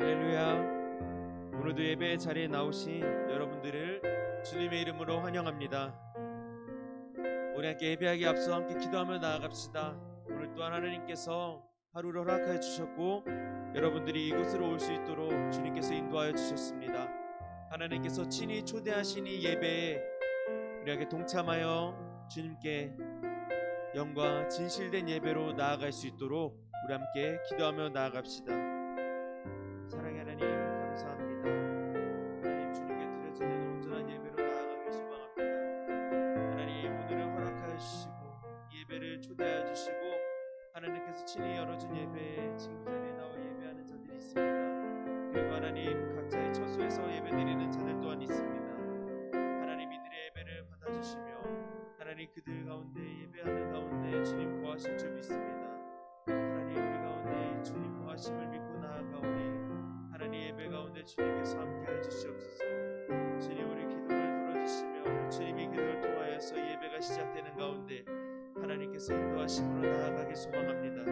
할렐루야. 오늘도 예배 자리에 나오신 여러분들을 주님의 이름으로 환영합니다. 우리 함께 예배하기 앞서 함께 기도하며 나아갑시다. 오늘 또한 하나님께서 하루를 허락하여 주셨고 여러분들이 이곳으로 올 수 있도록 주님께서 인도하여 주셨습니다. 하나님께서 친히 초대하신 이 예배에 우리에게 동참하여 주님께 영과 진실된 예배로 나아갈 수 있도록 우리 함께 기도하며 나아갑시다. 사랑의 하나님 감사합니다. 하나님 주님께 드려지는 온전한 예배로 나아가길 소망합니다. 하나님 오늘은 허락하여 주시고 예배를 초대하여 주시고 하나님께서 친히 열어준 예배에 지금 자리에 나와 예배하는 자들이 있습니다. 그리고 하나님 각자의 처소에서 예배드리는 자들 또한 있습니다. 하나님 이들의 예배를 받아주시며 하나님 그들 가운데 예배하는 가운데 주님 거하실 줄 믿습니다. 하나님 우리 가운데 주님 거하심을 믿고 나아가오니 하나님 예배 가운데 주님께서 함께해 주시옵소서. 주님 우리 기도를 들어주시며 주님이 그들을 통하여서 예배가 시작되는 가운데 하나님께서 인도하심으로 나아가길 소망합니다.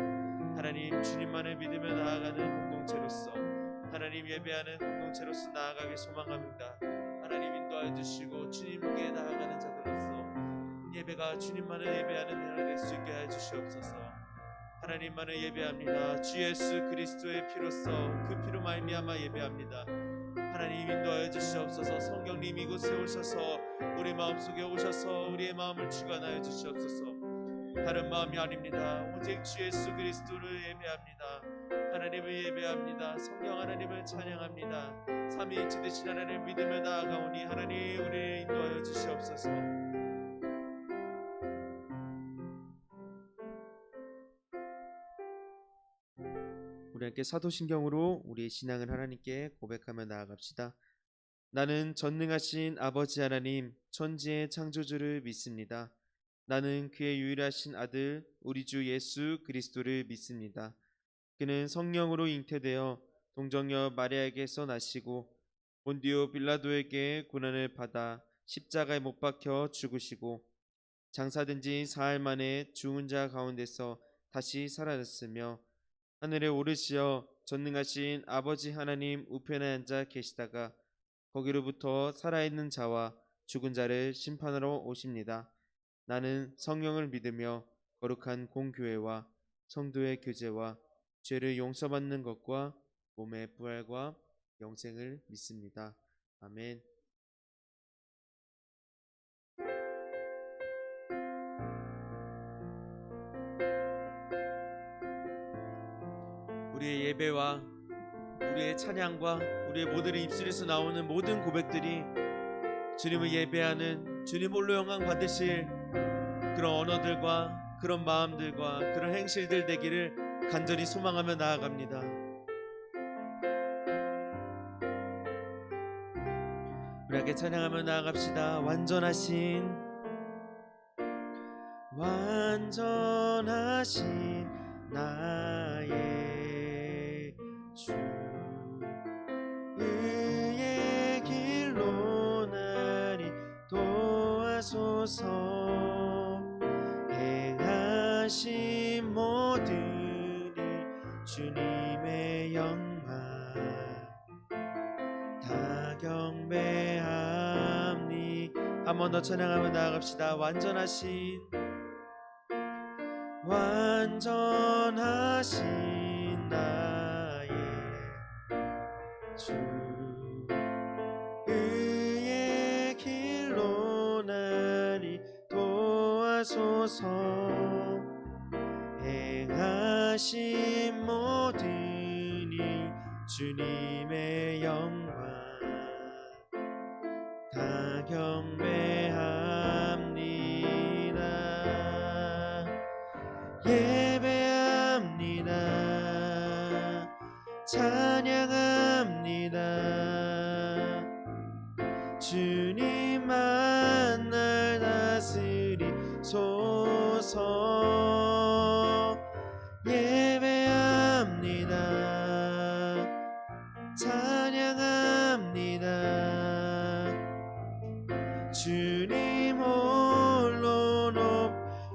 하나님 주님만을 믿으며 나아가는 공동체로서 하나님 예배하는 공동체로서 나아가길 소망합니다. 하나님 인도하여 주시고 주님께 나아가는 자들로서 예배가 주님만을 예배하는 하나 될 수 있게 해 주시옵소서. 하나님만을 예배합니다. 주 예수 그리스도의 피로써 그 피로 말미암아 예배합니다. 하나님 인도하여 주시옵소서. 성령님 이곳에 오셔서 우리 마음속에 오셔서 우리의 마음을 주관하여 주시옵소서. 다른 마음이 아닙니다. 오직 주 예수 그리스도를 예배합니다. 하나님을 예배합니다. 성령 하나님을 찬양합니다. 삼위일체 되신 하나님을 믿으며 나아가오니 하나님 우리를 인도하여 주시옵소서. 우리 함께 사도신경으로 우리의 신앙을 하나님께 고백하며 나아갑시다. 나는 전능하신 아버지 하나님 천지의 창조주를 믿습니다. 나는 그의 유일하신 아들 우리 주 예수 그리스도를 믿습니다. 그는 성령으로 잉태되어 동정녀 마리아에게서 나시고 본디오 빌라도에게 고난을 받아 십자가에 못 박혀 죽으시고 장사된 지 사흘 만에 죽은 자 가운데서 다시 살아났으며 하늘에 오르시어 전능하신 아버지 하나님 우편에 앉아 계시다가 거기로부터 살아있는 자와 죽은 자를 심판하러 오십니다. 나는 성령을 믿으며 거룩한 공교회와 성도의 교제와 죄를 용서받는 것과 몸의 부활과 영생을 믿습니다. 아멘. 우리의 예배와 우리의 찬양과 우리의 모든 입술에서 나오는 모든 고백들이 주님을 예배하는 주님 홀로 영광 받으실 그런 언어들과 그런 마음들과 그런 행실들 되기를 간절히 소망하며 나아갑니다. 우리 함께 찬양하며 나아갑시다. 완전하신 나의 주 의의 길로 나를 도와소서. 행하신 모든 일 주님의 영광 다 경배합니. 한 번 더 찬양하며 나아갑시다. 완전하신 나의 주 의의 길로 나를 도와소서. 행하신 모든 일 주님의 영광 다 경배합니다. 예배합니다. 찬양합니다. 주님만 날 다스리소서. 예배합니다. 찬양합니다. 주님 홀로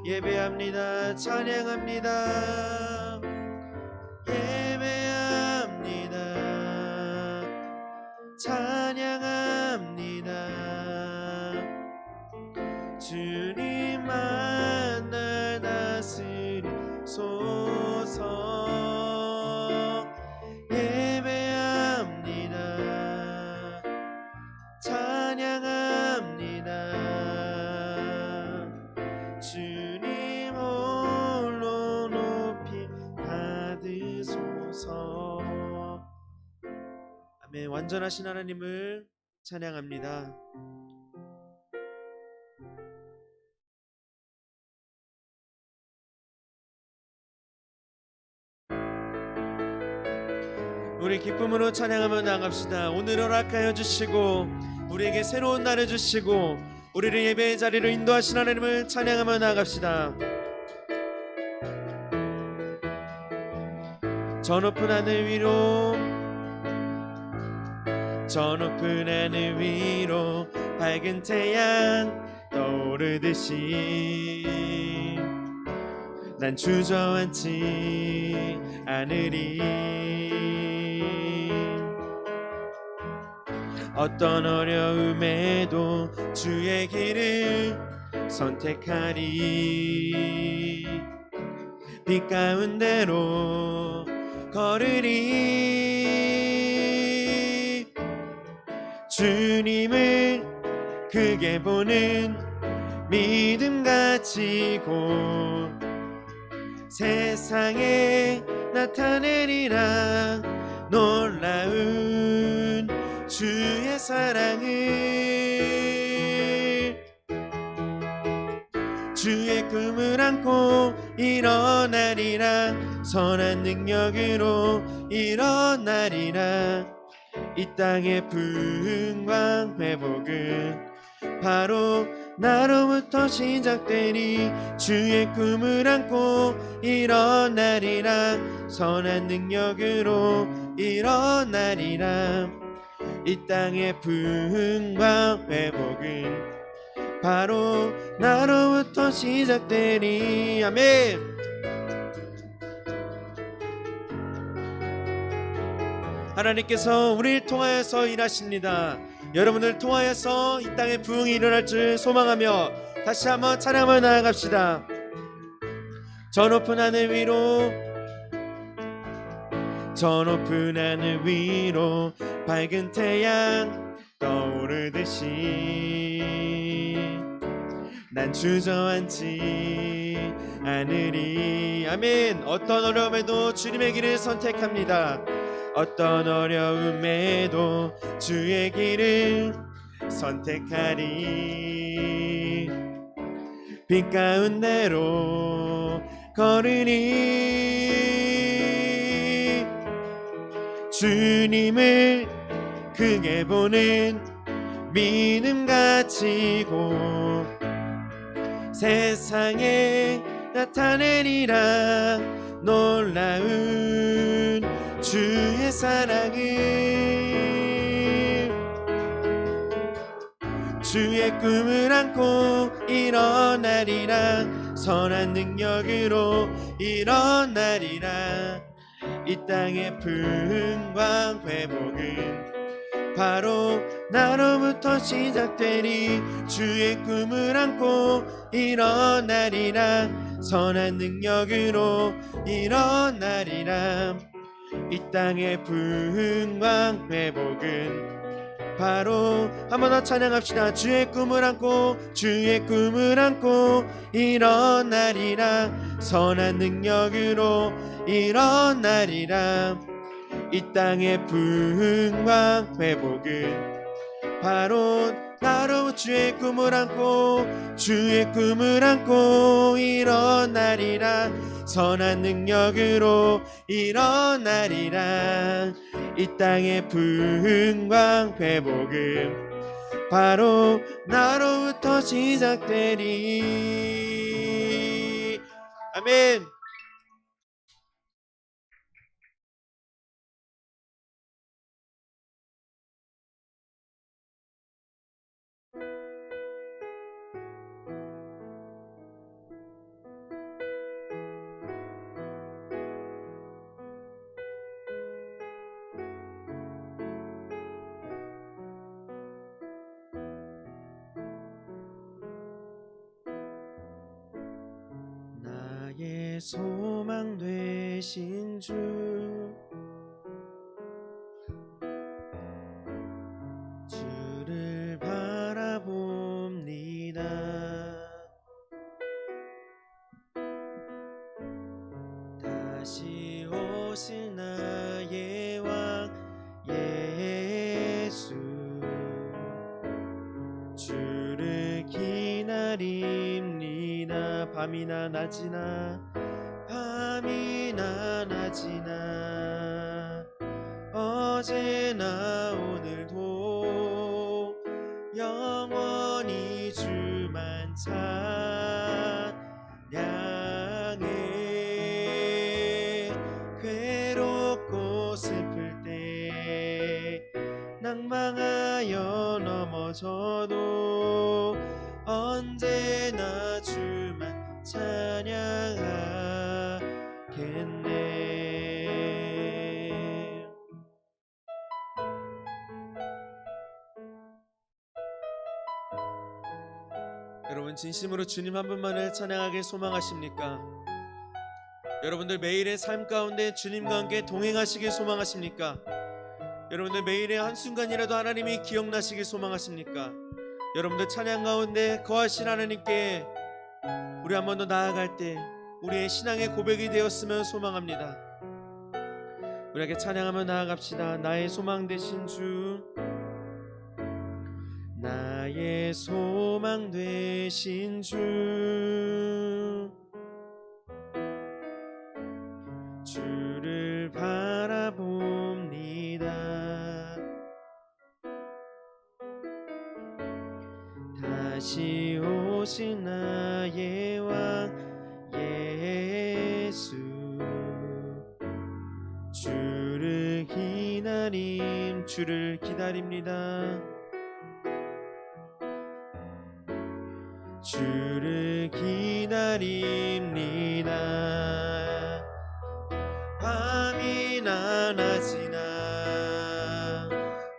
예배합니다. 찬양합니다. 예배합니다. 아멘. 완전하신 하나님을 찬양합니다. 우리 기쁨으로 찬양하며 나갑시다. 오늘 허락하여 주시고 우리에게 새로운 날을 주시고 우리를 예배의 자리로 인도하신 하나님을 찬양하며 나갑시다. 저 높은 하늘 위로 저 높은 하늘 위로 밝은 태양 떠오르듯이 난 주저앉지 않으리. 어떤 어려움에도 주의 길을 선택하리. 빛 가운데로 걸으리. 주님을 크게 보는 믿음 가지고 세상에 나타내리라. 놀라운 주의 사랑을. 주의 꿈을 안고 일어나리라. 선한 능력으로 일어나리라. 이 땅의 부흥과 회복은 바로 나로부터 시작되니. 주의 꿈을 안고 일어나리라. 선한 능력으로 일어나리라. 이 땅의 부흥과 회복은 바로 나로부터 시작되니. 아멘. 하나님께서 우리를 통하여서 일하십니다. 여러분을 통하여서 이 땅에 부흥이 일어날 줄 소망하며 다시 한번 찬양하며 나아갑시다. 저 높은 하늘 위로 저 높은 하늘 위로 밝은 태양 떠오르듯이 난 주저앉지 않으리. 아멘. 어떤 어려움에도 주님의 길을 선택합니다. 어떤 어려움에도 주의 길을 선택하리. 빛 가운데로 걸으리. 주님을 크게 보는 믿음 가지고 세상에 나타내리라. 놀라운 주의 사랑을. 주의 꿈을 안고 일어나리라. 선한 능력으로 일어나리라. 이 땅의 부흥과 회복은 바로 나로부터 시작되니. 주의 꿈을 안고 일어나리라. 선한 능력으로 일어나리라. 이 땅의 부흥과 회복은 바로 한 번 더 찬양합시다. 주의 꿈을 안고 주의 꿈을 안고 일어나리라. 선한 능력으로 일어나리라. 이 땅의 부흥과 회복은 바로 나로 주의 꿈을 안고 주의 꿈을 안고 일어나리라. 선한 능력으로 일어나리라. 이 땅의 부흥과 회복은 바로 나로부터 시작되리. 아멘. 나의 소망 되신 주, 주를 바라봅니다. 다시 오실 나의 왕 밤이나 낮이나 밤이나 낮이나 어제나 오늘도 영원히 주만 찬양해. 괴롭고 슬플 때 낭망하여 넘어져도 언제나 주만 찬양하겠네. 여러분 진심으로 주님 한 분만을 찬양하길 소망하십니까? 여러분들 매일의 삶 가운데 주님과 함께 동행하시길 소망하십니까? 여러분들 매일의 한순간이라도 하나님이 기억나시길 소망하십니까? 여러분들 찬양 가운데 거하신 하나님께 우리 한 번 더 나아갈 때 우리의 신앙의 고백이 되었으면 소망합니다. 우리에게 찬양하며 나아갑시다. 나의 소망 되신 주, 나의 소망 되신 주, 주를 바라봅니다. 다시 오신 나의 왕 예수, 주를 기다립니다. 주를 기다립니다. 밤이나 낮이나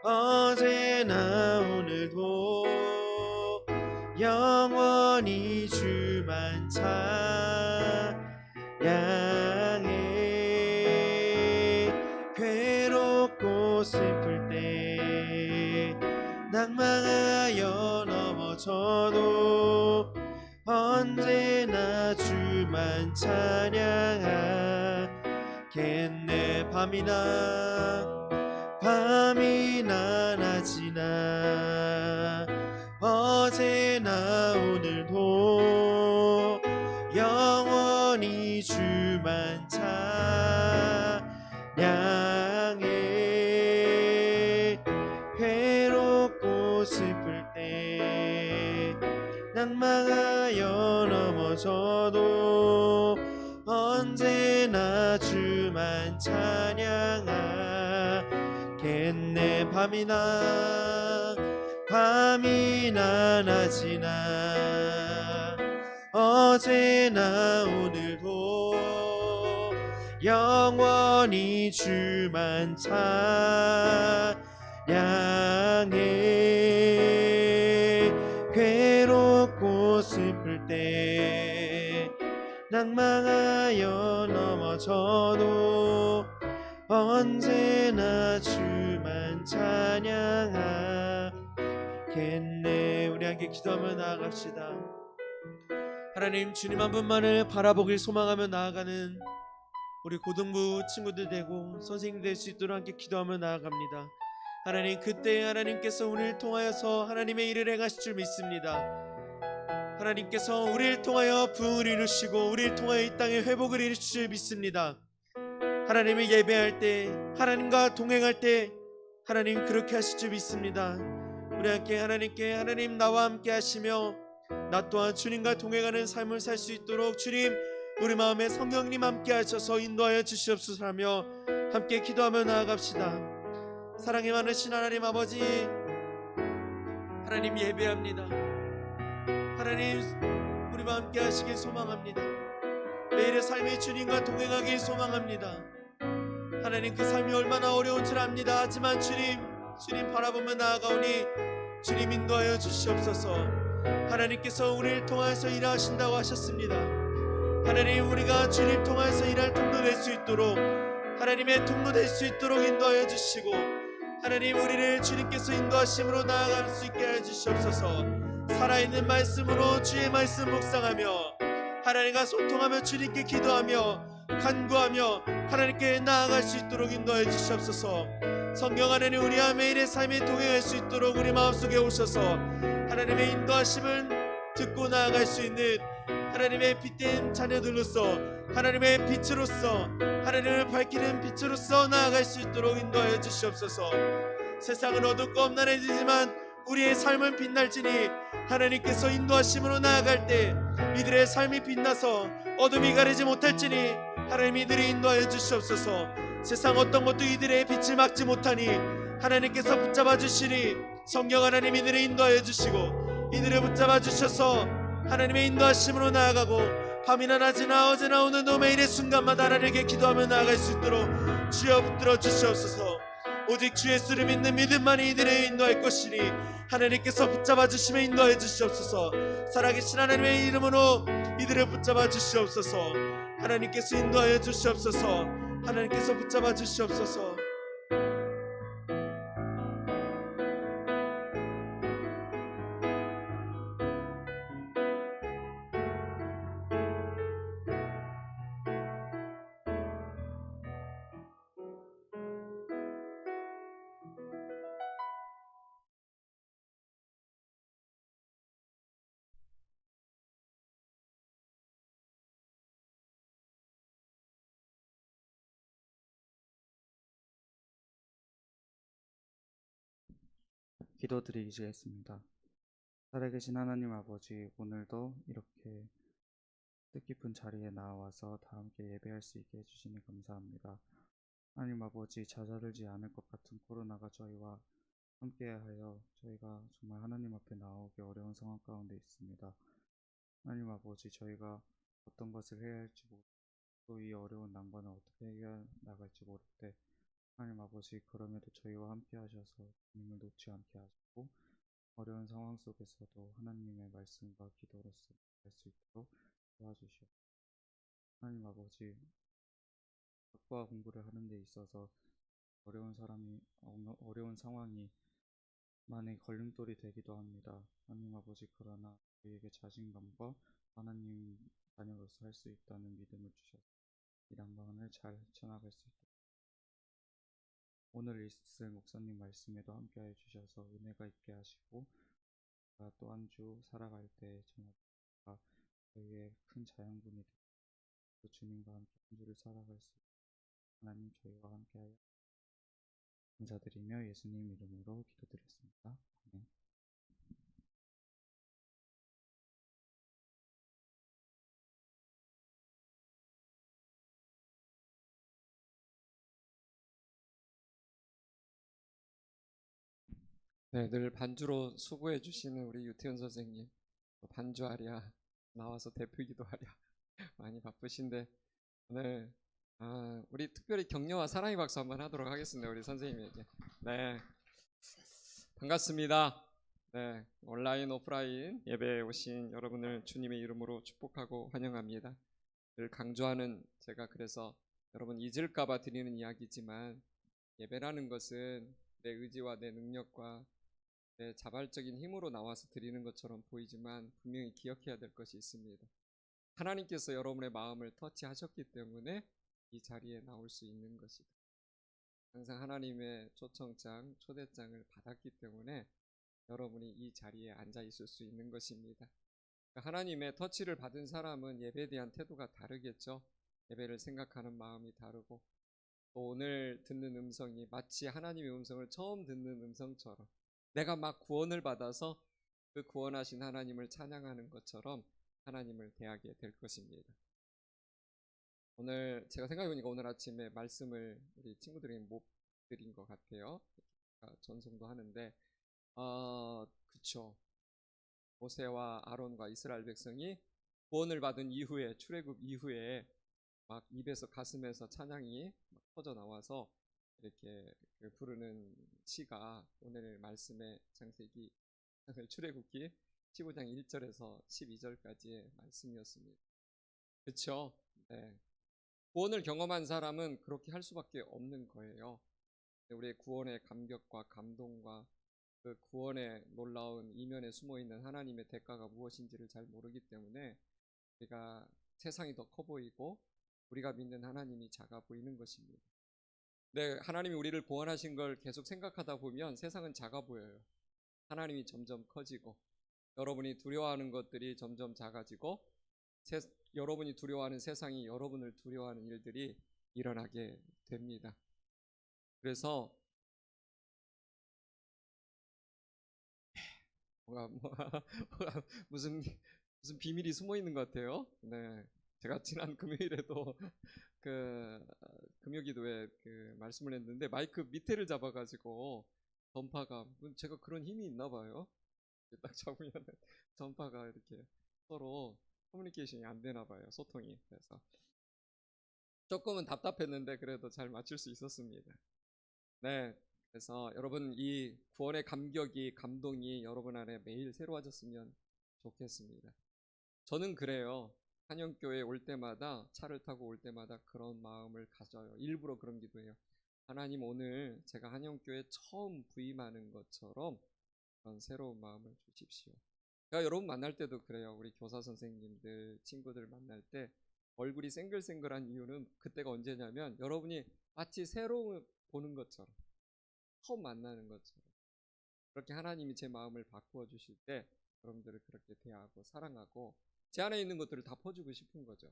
어제나 오늘도 영원히 주만 찬양해. 괴롭고 슬플 때 낭망하여 넘어져도 언제나 주만 찬양하겠네. 밤이나 낮이나 어제나 오늘도 영원히 주만 찬양해. 괴롭고 슬플 때 낭망하여 넘어져도 언제나 주만 찬양하겠네. 밤이나 낮이나 어제나 오늘도 영원히 주만 찬양해. 괴롭고 슬플 때 낭망하여 넘어져도 언제나 주만 찬양하겠네. 우리 함께 기도하며 나아갑시다. 하나님, 주님 한 분만을 바라보길 소망하며 나아가는 우리 고등부 친구들 되고 선생님 될 수 있도록 함께 기도하며 나아갑니다. 하나님, 그때 하나님께서 우리를 통하여서 하나님의 일을 행하실 줄 믿습니다. 하나님께서 우리를 통하여 부흥을 이루시고 우리를 통하여 이 땅에 회복을 이루실 줄 믿습니다. 하나님을 예배할 때, 하나님과 동행할 때 하나님 그렇게 하실 줄 믿습니다. 우리 함께 하나님께, 하나님 나와 함께 하시며 나 또한 주님과 동행하는 삶을 살 수 있도록 주님, 우리 마음에 성령님 함께 하셔서 인도하여 주시옵소서 하며 함께 기도하며 나아갑시다. 사랑이 많으신 하나님 아버지, 하나님 예배합니다. 하나님, 우리와 함께 하시길 소망합니다. 매일의 삶의 주님과 동행하길 소망합니다. 하나님, 그 삶이 얼마나 어려운 줄 압니다. 하지만 주님 바라보며 나아가오니 주님 인도하여 주시옵소서. 하나님께서 우리를 통하여서 일하신다고 하셨습니다. 하나님, 우리가 주님 통하여서 일할 통로 될 수 있도록, 하나님의 통로 될 수 있도록 인도하여 주시고, 하나님 우리를 주님께서 인도하심으로 나아갈 수 있게 해 주시옵소서. 살아있는 말씀으로 주의 말씀 묵상하며 하나님과 소통하며 주님께 기도하며 간구하며 하나님께 나아갈 수 있도록 인도해 주시옵소서. 성령 하나님, 우리와 매일의 삶에 동행할 수 있도록 우리 마음속에 오셔서 하나님의 인도하심을 듣고 나아갈 수 있는 하나님의 빛된 자녀들로서 하나님의 빛으로서 하나님을 밝히는 빛으로서 나아갈 수 있도록 인도하여 주시옵소서. 세상은 어둡고 험난해지지만 우리의 삶은 빛날지니 하나님께서 인도하심으로 나아갈 때 이들의 삶이 빛나서 어둠이 가리지 못할지니 하나님 이들이 인도하여 주시옵소서. 세상 어떤 것도 이들의 빛을 막지 못하니 하나님께서 붙잡아 주시니 성령 하나님 이들을 인도하여 주시고 이들을 붙잡아 주셔서 하나님의 인도하심으로 나아가고 밤이나 낮이나 어제나 오늘도 매일의 순간마다 하나님께 기도하며 나아갈 수 있도록 주여 붙들어 주시옵소서. 오직 주 예수를 믿는 믿음만이 이들을 인도할 것이니 하나님께서 붙잡아 주시며 인도해 주시옵소서. 살아계신 하나님의 이름으로 이들을 붙잡아 주시옵소서. 하나님께서 인도하여 주시옵소서. 하나님께서 붙잡아 주시옵소서. 기도드리겠습니다. 살아계신 하나님 아버지, 오늘도 이렇게 뜻깊은 자리에 나와서 다 함께 예배할 수 있게 해주시니 감사합니다. 하나님 아버지, 잦아들지 않을 것 같은 코로나가 저희와 함께하여 저희가 정말 하나님 앞에 나오기 어려운 상황 가운데 있습니다. 하나님 아버지, 저희가 어떤 것을 해야 할지 모르고 또 이 어려운 난관을 어떻게 해결 나갈지 모를 때 하나님 아버지, 그럼에도 저희와 함께 하셔서 주님을 놓지 않게 하시고 어려운 상황 속에서도 하나님의 말씀과 기도로서 할 수 있도록 도와주시옵소서. 하나님 아버지, 학과 공부를 하는 데 있어서 어려운 상황이 많이 걸림돌이 되기도 합니다. 하나님 아버지, 그러나 저희에게 자신감과 하나님 자녀로서 할 수 있다는 믿음을 주셔서 이 난관을 잘 헤쳐나갈 수 있도록 오늘 있을 목사님 말씀에도 함께해 주셔서 은혜가 있게 하시고 또 한 주 살아갈 때 정말 저희의 큰 자양분이 되고 주님과 함께 한 주를 살아갈 수 있도록 하나님 저희와 함께하여 감사드리며 예수님 이름으로 기도드렸습니다. 아멘. 네, 늘 반주로 수고해 주시는 우리 유태현 선생님, 반주하랴 나와서 대표기도 하랴 많이 바쁘신데 오늘 우리 특별히 격려와 사랑의 박수 한번 하도록 하겠습니다. 우리 선생님에게. 네, 반갑습니다. 네, 온라인 오프라인 예배에 오신 여러분을 주님의 이름으로 축복하고 환영합니다. 늘 강조하는, 제가 그래서 여러분 잊을까봐 드리는 이야기지만, 예배라는 것은 내 의지와 내 능력과 내 자발적인 힘으로 나와서 드리는 것처럼 보이지만 분명히 기억해야 될 것이 있습니다. 하나님께서 여러분의 마음을 터치하셨기 때문에 이 자리에 나올 수 있는 것이다. 항상 하나님의 초청장, 초대장을 받았기 때문에 여러분이 이 자리에 앉아 있을 수 있는 것입니다. 하나님의 터치를 받은 사람은 예배에 대한 태도가 다르겠죠. 예배를 생각하는 마음이 다르고, 또 오늘 듣는 음성이 마치 하나님의 음성을 처음 듣는 음성처럼 내가 막 구원을 받아서 그 구원하신 하나님을 찬양하는 것처럼 하나님을 대하게 될 것입니다. 오늘 제가 생각해보니까 오늘 아침에 말씀을 우리 친구들이 못 드린 것 같아요. 전송도 하는데 그쵸, 모세와 아론과 이스라엘 백성이 구원을 받은 이후에, 출애굽 이후에 막 입에서 가슴에서 찬양이 막 터져 나와서 이렇게 부르는 시가 오늘 말씀의 창세기 출애굽기 15장 1절에서 12절까지의 말씀이었습니다. 그렇죠? 네. 구원을 경험한 사람은 그렇게 할 수밖에 없는 거예요. 우리의 구원의 감격과 감동과 그 구원의 놀라운 이면에 숨어있는 하나님의 대가가 무엇인지를 잘 모르기 때문에 우리가 세상이 더 커 보이고 우리가 믿는 하나님이 작아 보이는 것입니다. 네, 하나님이 우리를 구원하신 걸 계속 생각하다 보면 세상은 작아 보여요. 하나님이 점점 커지고 여러분이 두려워하는 것들이 점점 작아지고 여러분이 두려워하는 세상이 여러분을 두려워하는 일들이 일어나게 됩니다. 그래서 무슨 비밀이 숨어 있는 것 같아요. 네, 제가 지난 금요일에도 그 금요기도에 그 말씀을 했는데 마이크 밑에를 잡아가지고 전파가 제가 그런 힘이 있나 봐요. 딱 잡으면 전파가 이렇게 서로 커뮤니케이션이 안 되나 봐요. 소통이. 그래서 조금은 답답했는데 그래도 잘 맞출 수 있었습니다. 네. 그래서 여러분 이 구원의 감격이 감동이 여러분 안에 매일 새로워졌으면 좋겠습니다. 저는 그래요. 한영교회 올 때마다 차를 타고 올 때마다 그런 마음을 가져요. 일부러 그런 기도해요. 하나님 오늘 제가 한영교회 처음 부임하는 것처럼 그런 새로운 마음을 주십시오. 제가 여러분 만날 때도 그래요. 우리 교사 선생님들, 친구들 만날 때 얼굴이 생글생글한 이유는 그때가 언제냐면 여러분이 마치 새로운 보는 것처럼 처음 만나는 것처럼 그렇게 하나님이 제 마음을 바꾸어 주실 때 여러분들을 그렇게 대하고 사랑하고 제 안에 있는 것들을 다 퍼주고 싶은 거죠.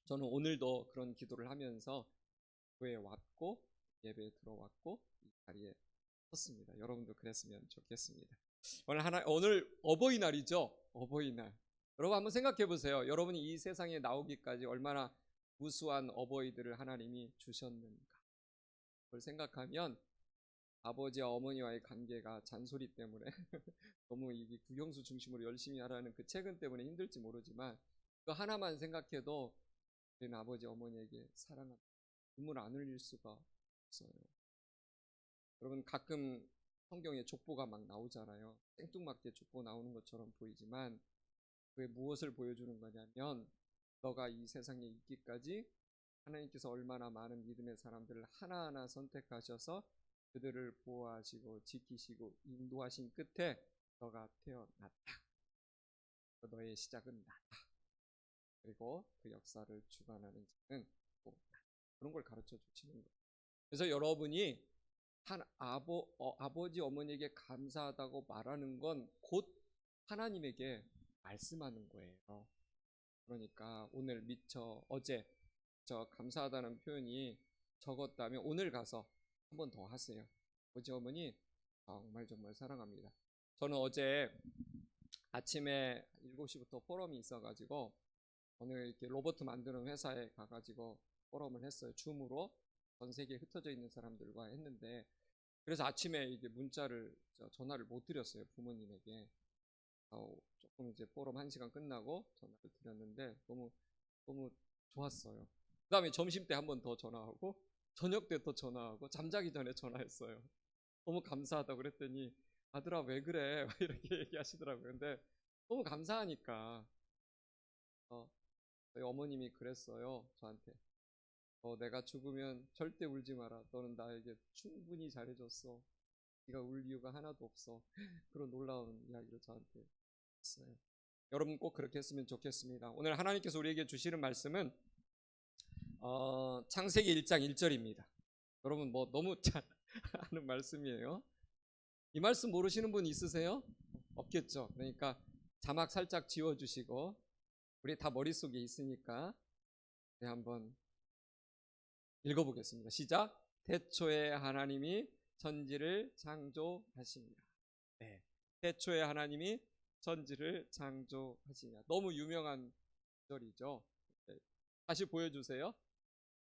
저는 오늘도 그런 기도를 하면서 교회에 왔고 예배에 들어왔고 이 자리에 섰습니다. 여러분도 그랬으면 좋겠습니다. 오늘 어버이날이죠. 어버이날. 여러분 한번 생각해 보세요. 여러분이 이 세상에 나오기까지 얼마나 무수한 어버이들을 하나님이 주셨는가. 그걸 생각하면 아버지와 어머니와의 관계가 잔소리 때문에 너무 이 국영수 중심으로 열심히 하라는 그 책은 때문에 힘들지 모르지만 그 하나만 생각해도 우리는 아버지 어머니에게 사랑합니다. 눈물 안 흘릴 수가 없어요. 여러분 가끔 성경에 족보가 막 나오잖아요. 생뚱맞게 족보 나오는 것처럼 보이지만 그게 무엇을 보여주는 거냐면 너가 이 세상에 있기까지 하나님께서 얼마나 많은 믿음의 사람들을 하나하나 선택하셔서 그들을 보호하시고 지키시고 인도하신 끝에 너가 태어났다. 너의 시작은 나다. 그리고 그 역사를 주관하는 자는 또 나. 그런 걸 가르쳐 주시는 거예요. 그래서 여러분이 아버지 어머니에게 감사하다고 말하는 건 곧 하나님에게 말씀하는 거예요. 그러니까 오늘 어제 저 감사하다는 표현이 적었다면 오늘 가서 한 번 더 하세요. 아버지 어머니 정말 사랑합니다. 저는 어제 아침에 7시부터 포럼이 있어가지고 오늘 이렇게 로봇 만드는 회사에 가가지고 포럼을 했어요. 줌으로 전 세계에 흩어져 있는 사람들과 했는데 그래서 아침에 이게 전화를 못 드렸어요. 부모님에게. 조금 이제 포럼 1시간 끝나고 전화를 드렸는데 너무 좋았어요. 그 다음에 점심 때 한 번 더 전화하고 저녁 때 또 전화하고 잠자기 전에 전화했어요. 너무 감사하다고 그랬더니 아들아 왜 그래 이렇게 얘기하시더라고요. 근데 너무 감사하니까 저희 어머님이 그랬어요. 저한테 내가 죽으면 절대 울지 마라. 너는 나에게 충분히 잘해줬어. 네가 울 이유가 하나도 없어. 그런 놀라운 이야기를 저한테 했어요. 여러분 꼭 그렇게 했으면 좋겠습니다. 오늘 하나님께서 우리에게 주시는 말씀은 창세기 1장 1절입니다. 여러분 뭐 너무 잘 아는 말씀이에요. 이 말씀 모르시는 분 있으세요? 없겠죠. 그러니까 자막 살짝 지워주시고 우리 다 머릿속에 있으니까 한번 읽어보겠습니다. 시작. 태초에 하나님이 천지를 창조하시니라. 네. 태초에 하나님이 천지를 창조하시니라. 너무 유명한 절이죠. 네. 다시 보여주세요.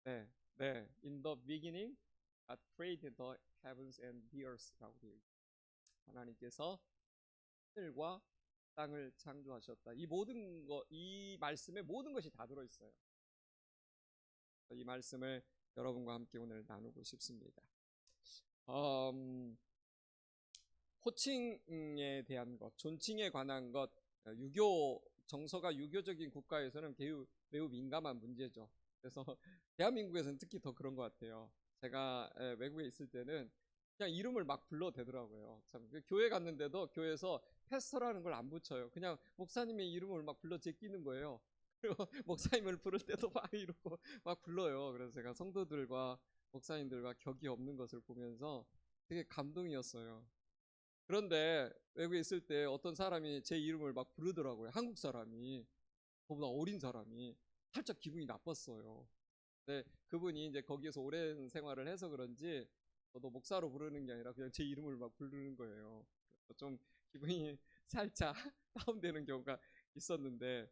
네. In the beginning, God created the heavens and the earth라고 되어 있습니다. 하나님께서 하늘과 땅을 창조하셨다. 이 말씀에 모든 것이 다 들어있어요. 이 말씀을 여러분과 함께 오늘 나누고 싶습니다. 호칭에 대한 것, 존칭에 관한 것, 정서가 유교적인 국가에서는 매우 민감한 문제죠. 그래서 대한민국에서는 특히 더 그런 것 같아요. 제가 외국에 있을 때는 그냥 이름을 막 불러대더라고요. 참, 교회 갔는데도 교회에서 패스터라는 걸 안 붙여요. 그냥 목사님의 이름을 막 불러 제끼는 거예요. 그리고 목사님을 부를 때도 막 이러고 막 불러요. 그래서 제가 성도들과 목사님들과 격이 없는 것을 보면서 되게 감동이었어요. 그런데 외국에 있을 때 어떤 사람이 제 이름을 막 부르더라고요. 한국 사람이. 저보다 어린 사람이 살짝 기분이 나빴어요. 근데 그분이 이제 거기에서 오랜 생활을 해서 그런지 저도 목사로 부르는 게 아니라 그냥 제 이름을 막 부르는 거예요. 그래서 좀 기분이 살짝 다운되는 경우가 있었는데,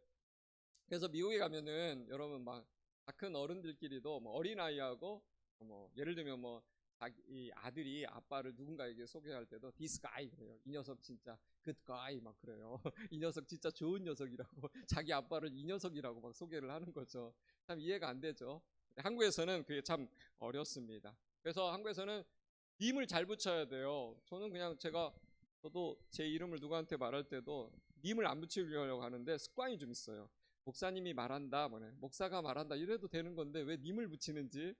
그래서 미국에 가면은 여러분 막 다 큰 어른들끼리도 뭐 어린아이하고 뭐 예를 들면 뭐 자기 아들이 아빠를 누군가에게 소개할 때도 this guy 그래요. 이 녀석 진짜 good guy 막 그래요. 이 녀석 진짜 좋은 녀석이라고 자기 아빠를 이 녀석이라고 막 소개를 하는 거죠. 참 이해가 안 되죠. 한국에서는 그게 참 어렵습니다. 그래서 한국에서는 님을 잘 붙여야 돼요. 저는 그냥 저도 제 이름을 누구한테 말할 때도 님을 안 붙이려고 하는데 습관이 좀 있어요. 목사님이 말한다, 목사가 말한다 이래도 되는 건데 왜 님을 붙이는지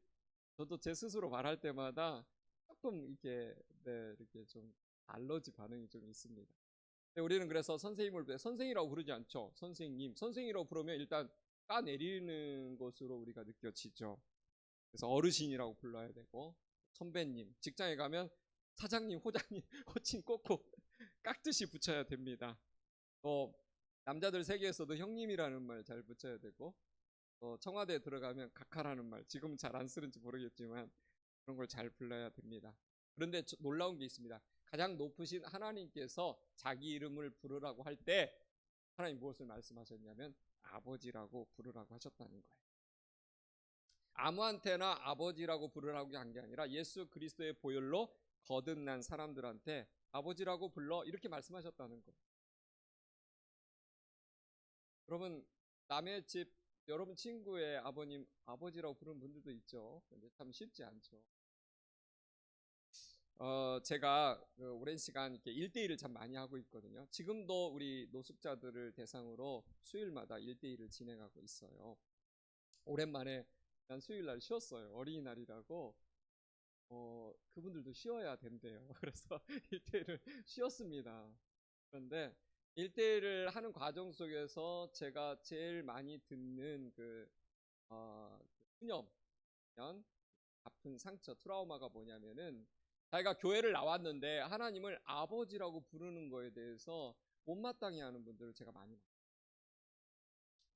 저도 제 스스로 말할 때마다 조금 이렇게 좀 알러지 반응이 좀 있습니다. 우리는 그래서 선생님을 선생이라고 부르지 않죠. 선생님, 선생이라고 부르면 일단 까내리는 것으로 우리가 느껴지죠. 그래서 어르신이라고 불러야 되고, 선배님, 직장에 가면 사장님, 호장님, 호칭 꼭꼭 깍듯이 붙여야 됩니다. 남자들 세계에서도 형님이라는 말 잘 붙여야 되고, 청와대에 들어가면 각하라는 말, 지금은 잘 안 쓰는지 모르겠지만 그런 걸 잘 불러야 됩니다. 그런데 놀라운 게 있습니다. 가장 높으신 하나님께서 자기 이름을 부르라고 할 때 하나님 무엇을 말씀하셨냐면 아버지라고 부르라고 하셨다는 거예요. 아무한테나 아버지라고 부르라고 한 게 아니라 예수 그리스도의 보혈로 거듭난 사람들한테 아버지라고 불러 이렇게 말씀하셨다는 거예요. 여러분, 남의 집 여러분 친구의 아버님 아버지라고 부르는 분들도 있죠. 근데 참 쉽지 않죠. 제가 오랜 시간 이렇게 1대1을 참 많이 하고 있거든요. 지금도 우리 노숙자들을 대상으로 수요일마다 1대1을 진행하고 있어요. 오랜만에 난 수요일 날 쉬었어요. 어린이날이라고. 그분들도 쉬어야 된대요. 그래서 1대1을 쉬었습니다. 그런데 1대1을 하는 과정 속에서 제가 제일 많이 듣는 푸념, 아픈 상처, 트라우마가 뭐냐면은 자기가 교회를 나왔는데 하나님을 아버지라고 부르는 거에 대해서 못마땅해 하는 분들을 제가 많이 봤어요.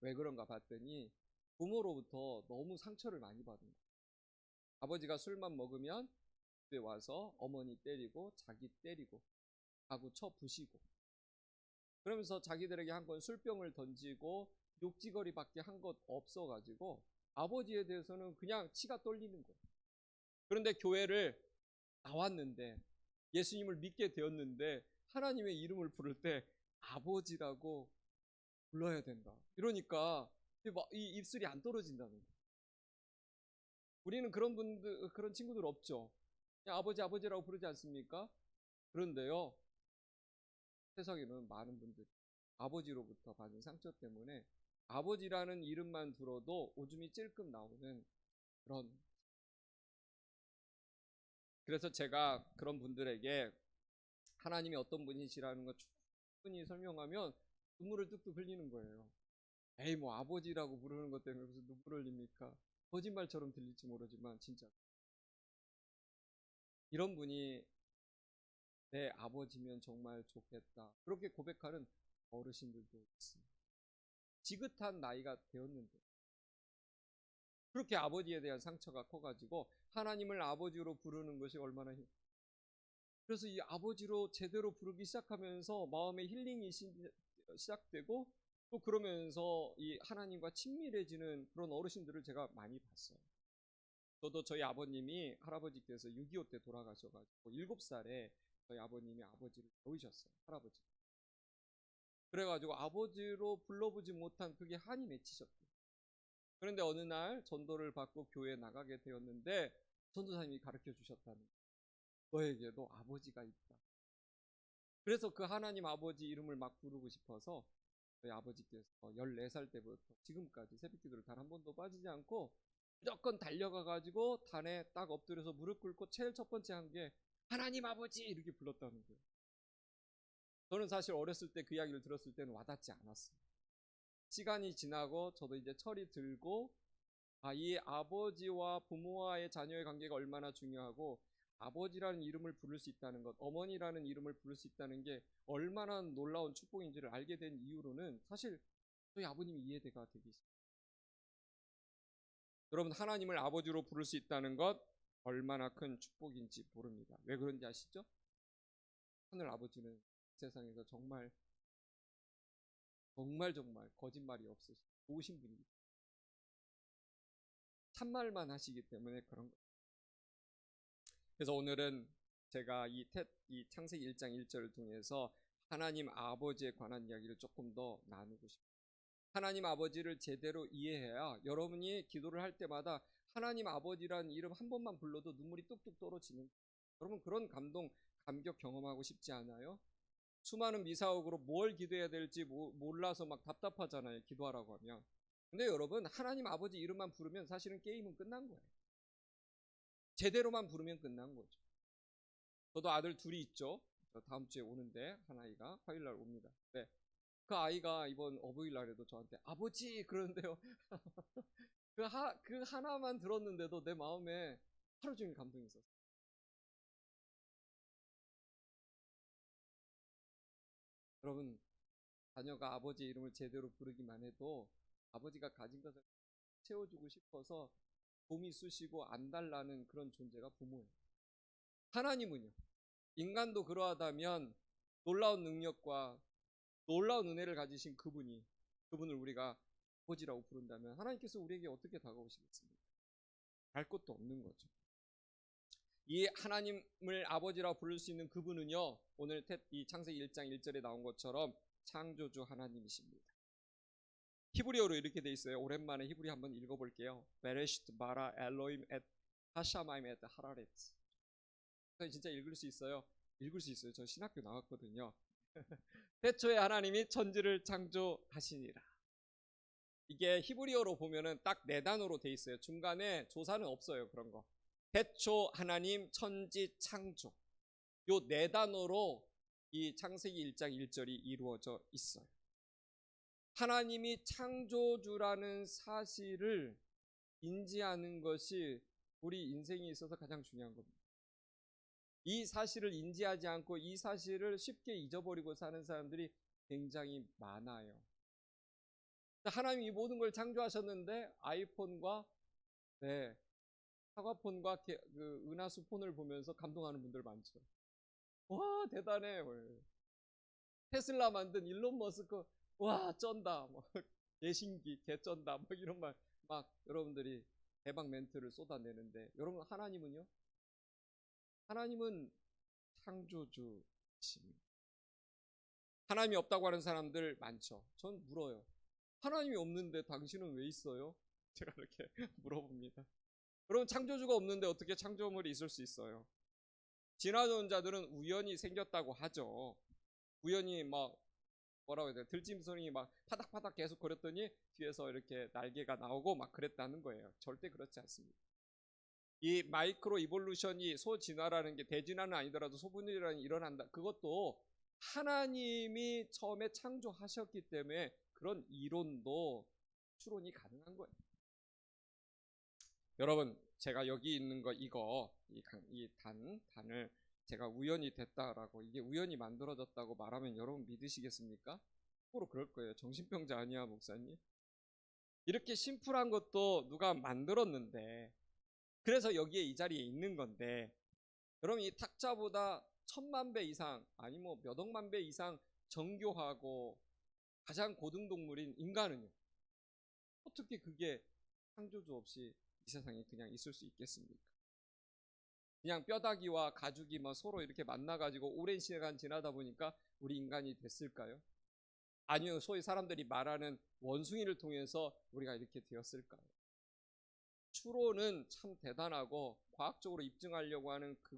왜 그런가 봤더니 부모로부터 너무 상처를 많이 받은 거예요. 아버지가 술만 먹으면 집에 와서 어머니 때리고 자기 때리고 가구 쳐 부시고 그러면서 자기들에게 한 건 술병을 던지고 욕지거리밖에 한 것 없어가지고 아버지에 대해서는 그냥 치가 떨리는 거예요. 그런데 교회를 나왔는데 예수님을 믿게 되었는데 하나님의 이름을 부를 때 아버지라고 불러야 된다. 이러니까 이 입술이 안 떨어진다는 거예요. 우리는 그런 친구들 없죠. 그냥 아버지 아버지라고 부르지 않습니까? 그런데요, 세상에는 많은 분들이 아버지로부터 받은 상처 때문에 아버지라는 이름만 들어도 오줌이 찔끔 나오는 그런. 그래서 제가 그런 분들에게 하나님이 어떤 분이시라는 걸 충분히 설명하면 눈물을 뚝뚝 흘리는 거예요. 에이, 뭐 아버지라고 부르는 것 때문에 무슨 눈물 흘립니까? 거짓말처럼 들릴지 모르지만 진짜 이런 분이 내 아버지면 정말 좋겠다. 그렇게 고백하는 어르신들도 있습니다. 지긋한 나이가 되었는데 그렇게 아버지에 대한 상처가 커가지고 하나님을 아버지로 부르는 것이 얼마나 그래서 이 아버지로 제대로 부르기 시작하면서 마음의 힐링이 시작되고 또 그러면서 이 하나님과 친밀해지는 그런 어르신들을 제가 많이 봤어요. 저도 저희 아버님이 할아버지께서 6.25 때 돌아가셔가지고 7살에 저희 아버님이 아버지를 배우셨어요. 할아버지. 그래가지고 아버지로 불러보지 못한 그게 한이 맺히셨대요. 그런데 어느 날 전도를 받고 교회에 나가게 되었는데 전도사님이 가르쳐 주셨다는 거예요. 너에게도 아버지가 있다. 그래서 그 하나님 아버지 이름을 막 부르고 싶어서 저희 아버지께서 14살 때부터 지금까지 새벽기도를 단 한 번도 빠지지 않고 무조건 달려가가지고 단에 딱 엎드려서 무릎 꿇고 제일 첫 번째 한 게 하나님 아버지 이렇게 불렀다는 거예요. 저는 사실 어렸을 때 그 이야기를 들었을 때는 와닿지 않았어요. 시간이 지나고 저도 이제 철이 들고 이 아버지와 부모와의 자녀의 관계가 얼마나 중요하고 아버지라는 이름을 부를 수 있다는 것, 어머니라는 이름을 부를 수 있다는 게 얼마나 놀라운 축복인지를 알게 된 이후로는 사실 저희 아버님이 이해가 되기 시작해요. 여러분, 하나님을 아버지로 부를 수 있다는 것 얼마나 큰 축복인지 모릅니다. 왜 그런지 아시죠? 하늘 아버지는 세상에서 정말 거짓말이 없으신 좋으신 분입니다. 참말만 하시기 때문에 그런 거예요. 그래서 오늘은 제가 이 창세기 1장 1절을 통해서 하나님 아버지에 관한 이야기를 조금 더 나누고 싶어요. 하나님 아버지를 제대로 이해해야 여러분이 기도를 할 때마다 하나님 아버지라는 이름 한 번만 불러도 눈물이 뚝뚝 떨어지는, 여러분 그런 감격 경험하고 싶지 않아요? 수많은 미사옥으로 뭘 기도해야 될지 몰라서 막 답답하잖아요, 기도하라고 하면. 근데 여러분, 하나님 아버지 이름만 부르면 사실은 게임은 끝난 거예요. 제대로만 부르면 끝난 거죠. 저도 아들 둘이 있죠. 다음 주에 오는데 한 아이가 화요일 날 옵니다. 네. 그 아이가 이번 어버이 날에도 저한테 아버지 그러는데요. 그 하나만 들었는데도 내 마음에 하루 종일 감동이 있었어요. 여러분, 자녀가 아버지 이름을 제대로 부르기만 해도 아버지가 가진 것을 채워주고 싶어서 봄이 쑤시고 안 달라는 그런 존재가 부모예요. 하나님은요, 인간도 그러하다면 놀라운 능력과 놀라운 은혜를 가지신 그분을 우리가 아버지라고 부른다면 하나님께서 우리에게 어떻게 다가오시겠습니까? 할 것도 없는 거죠. 이 하나님을 아버지라고 부를 수 있는 그분은요, 오늘 이 창세기 1장 1절에 나온 것처럼 창조주 하나님이십니다. 히브리어로 이렇게 돼 있어요. 오랜만에 히브리 한번 읽어볼게요. 베레시트 바라 엘로임 엣 하샤마임 엣 하라렛. 진짜 읽을 수 있어요. 저 신학교 나왔거든요. 태초에 하나님이 천지를 창조하시니라. 이게 히브리어로 보면은 딱 네 단어로 돼 있어요. 중간에 조사는 없어요. 그런 거. 태초 하나님 천지 창조. 요 네 단어로 이 창세기 1장 1절이 이루어져 있어요. 하나님이 창조주라는 사실을 인지하는 것이 우리 인생에 있어서 가장 중요한 겁니다. 이 사실을 인지하지 않고 이 사실을 쉽게 잊어버리고 사는 사람들이 굉장히 많아요. 하나님이 모든 걸 창조하셨는데 아이폰과 사과폰과 그 은하수 폰을 보면서 감동하는 분들 많죠. 와, 대단해. 테슬라 만든 일론 머스크, 와, 쩐다. 개신기, 개쩐다. 이런 말 막 여러분들이 대박 멘트를 쏟아내는데, 여러분 하나님은요? 하나님은 창조주이십니다. 하나님이 없다고 하는 사람들 많죠. 전 물어요. 하나님이 없는데 당신은 왜 있어요? 제가 이렇게 물어봅니다. 여러분, 창조주가 없는데 어떻게 창조물이 있을 수 있어요? 진화론자들은 우연히 생겼다고 하죠. 우연히 뭐라고 해야 돼요? 들짐승이 막 파닥파닥 계속 거렸더니 뒤에서 이렇게 날개가 나오고 막 그랬다는 거예요. 절대 그렇지 않습니다. 이 마이크로 이볼루션이 소진화라는 게 대진화는 아니더라도 소분열이 일어난다. 그것도 하나님이 처음에 창조하셨기 때문에 그런 이론도 추론이 가능한 거예요. 여러분, 제가 여기 있는 거 이 단을 제가 우연히 됐다라고, 이게 우연히 만들어졌다고 말하면 여러분 믿으시겠습니까? 속으로 그럴 거예요. 정신병자 아니야, 목사님? 이렇게 심플한 것도 누가 만들었는데, 그래서 여기에 이 자리에 있는 건데, 여러분 이 탁자보다 1000만 배 이상, 아니 몇 억만 배 이상 정교하고 가장 고등동물인 인간은요, 어떻게 그게 창조주 없이 이 세상에 그냥 있을 수 있겠습니까? 그냥 뼈다귀와 가죽이 서로 이렇게 만나가지고 오랜 시간 지나다 보니까 우리 인간이 됐을까요? 아니요, 소위 사람들이 말하는 원숭이를 통해서 우리가 이렇게 되었을까요? 추론은 참 대단하고 과학적으로 입증하려고 하는 그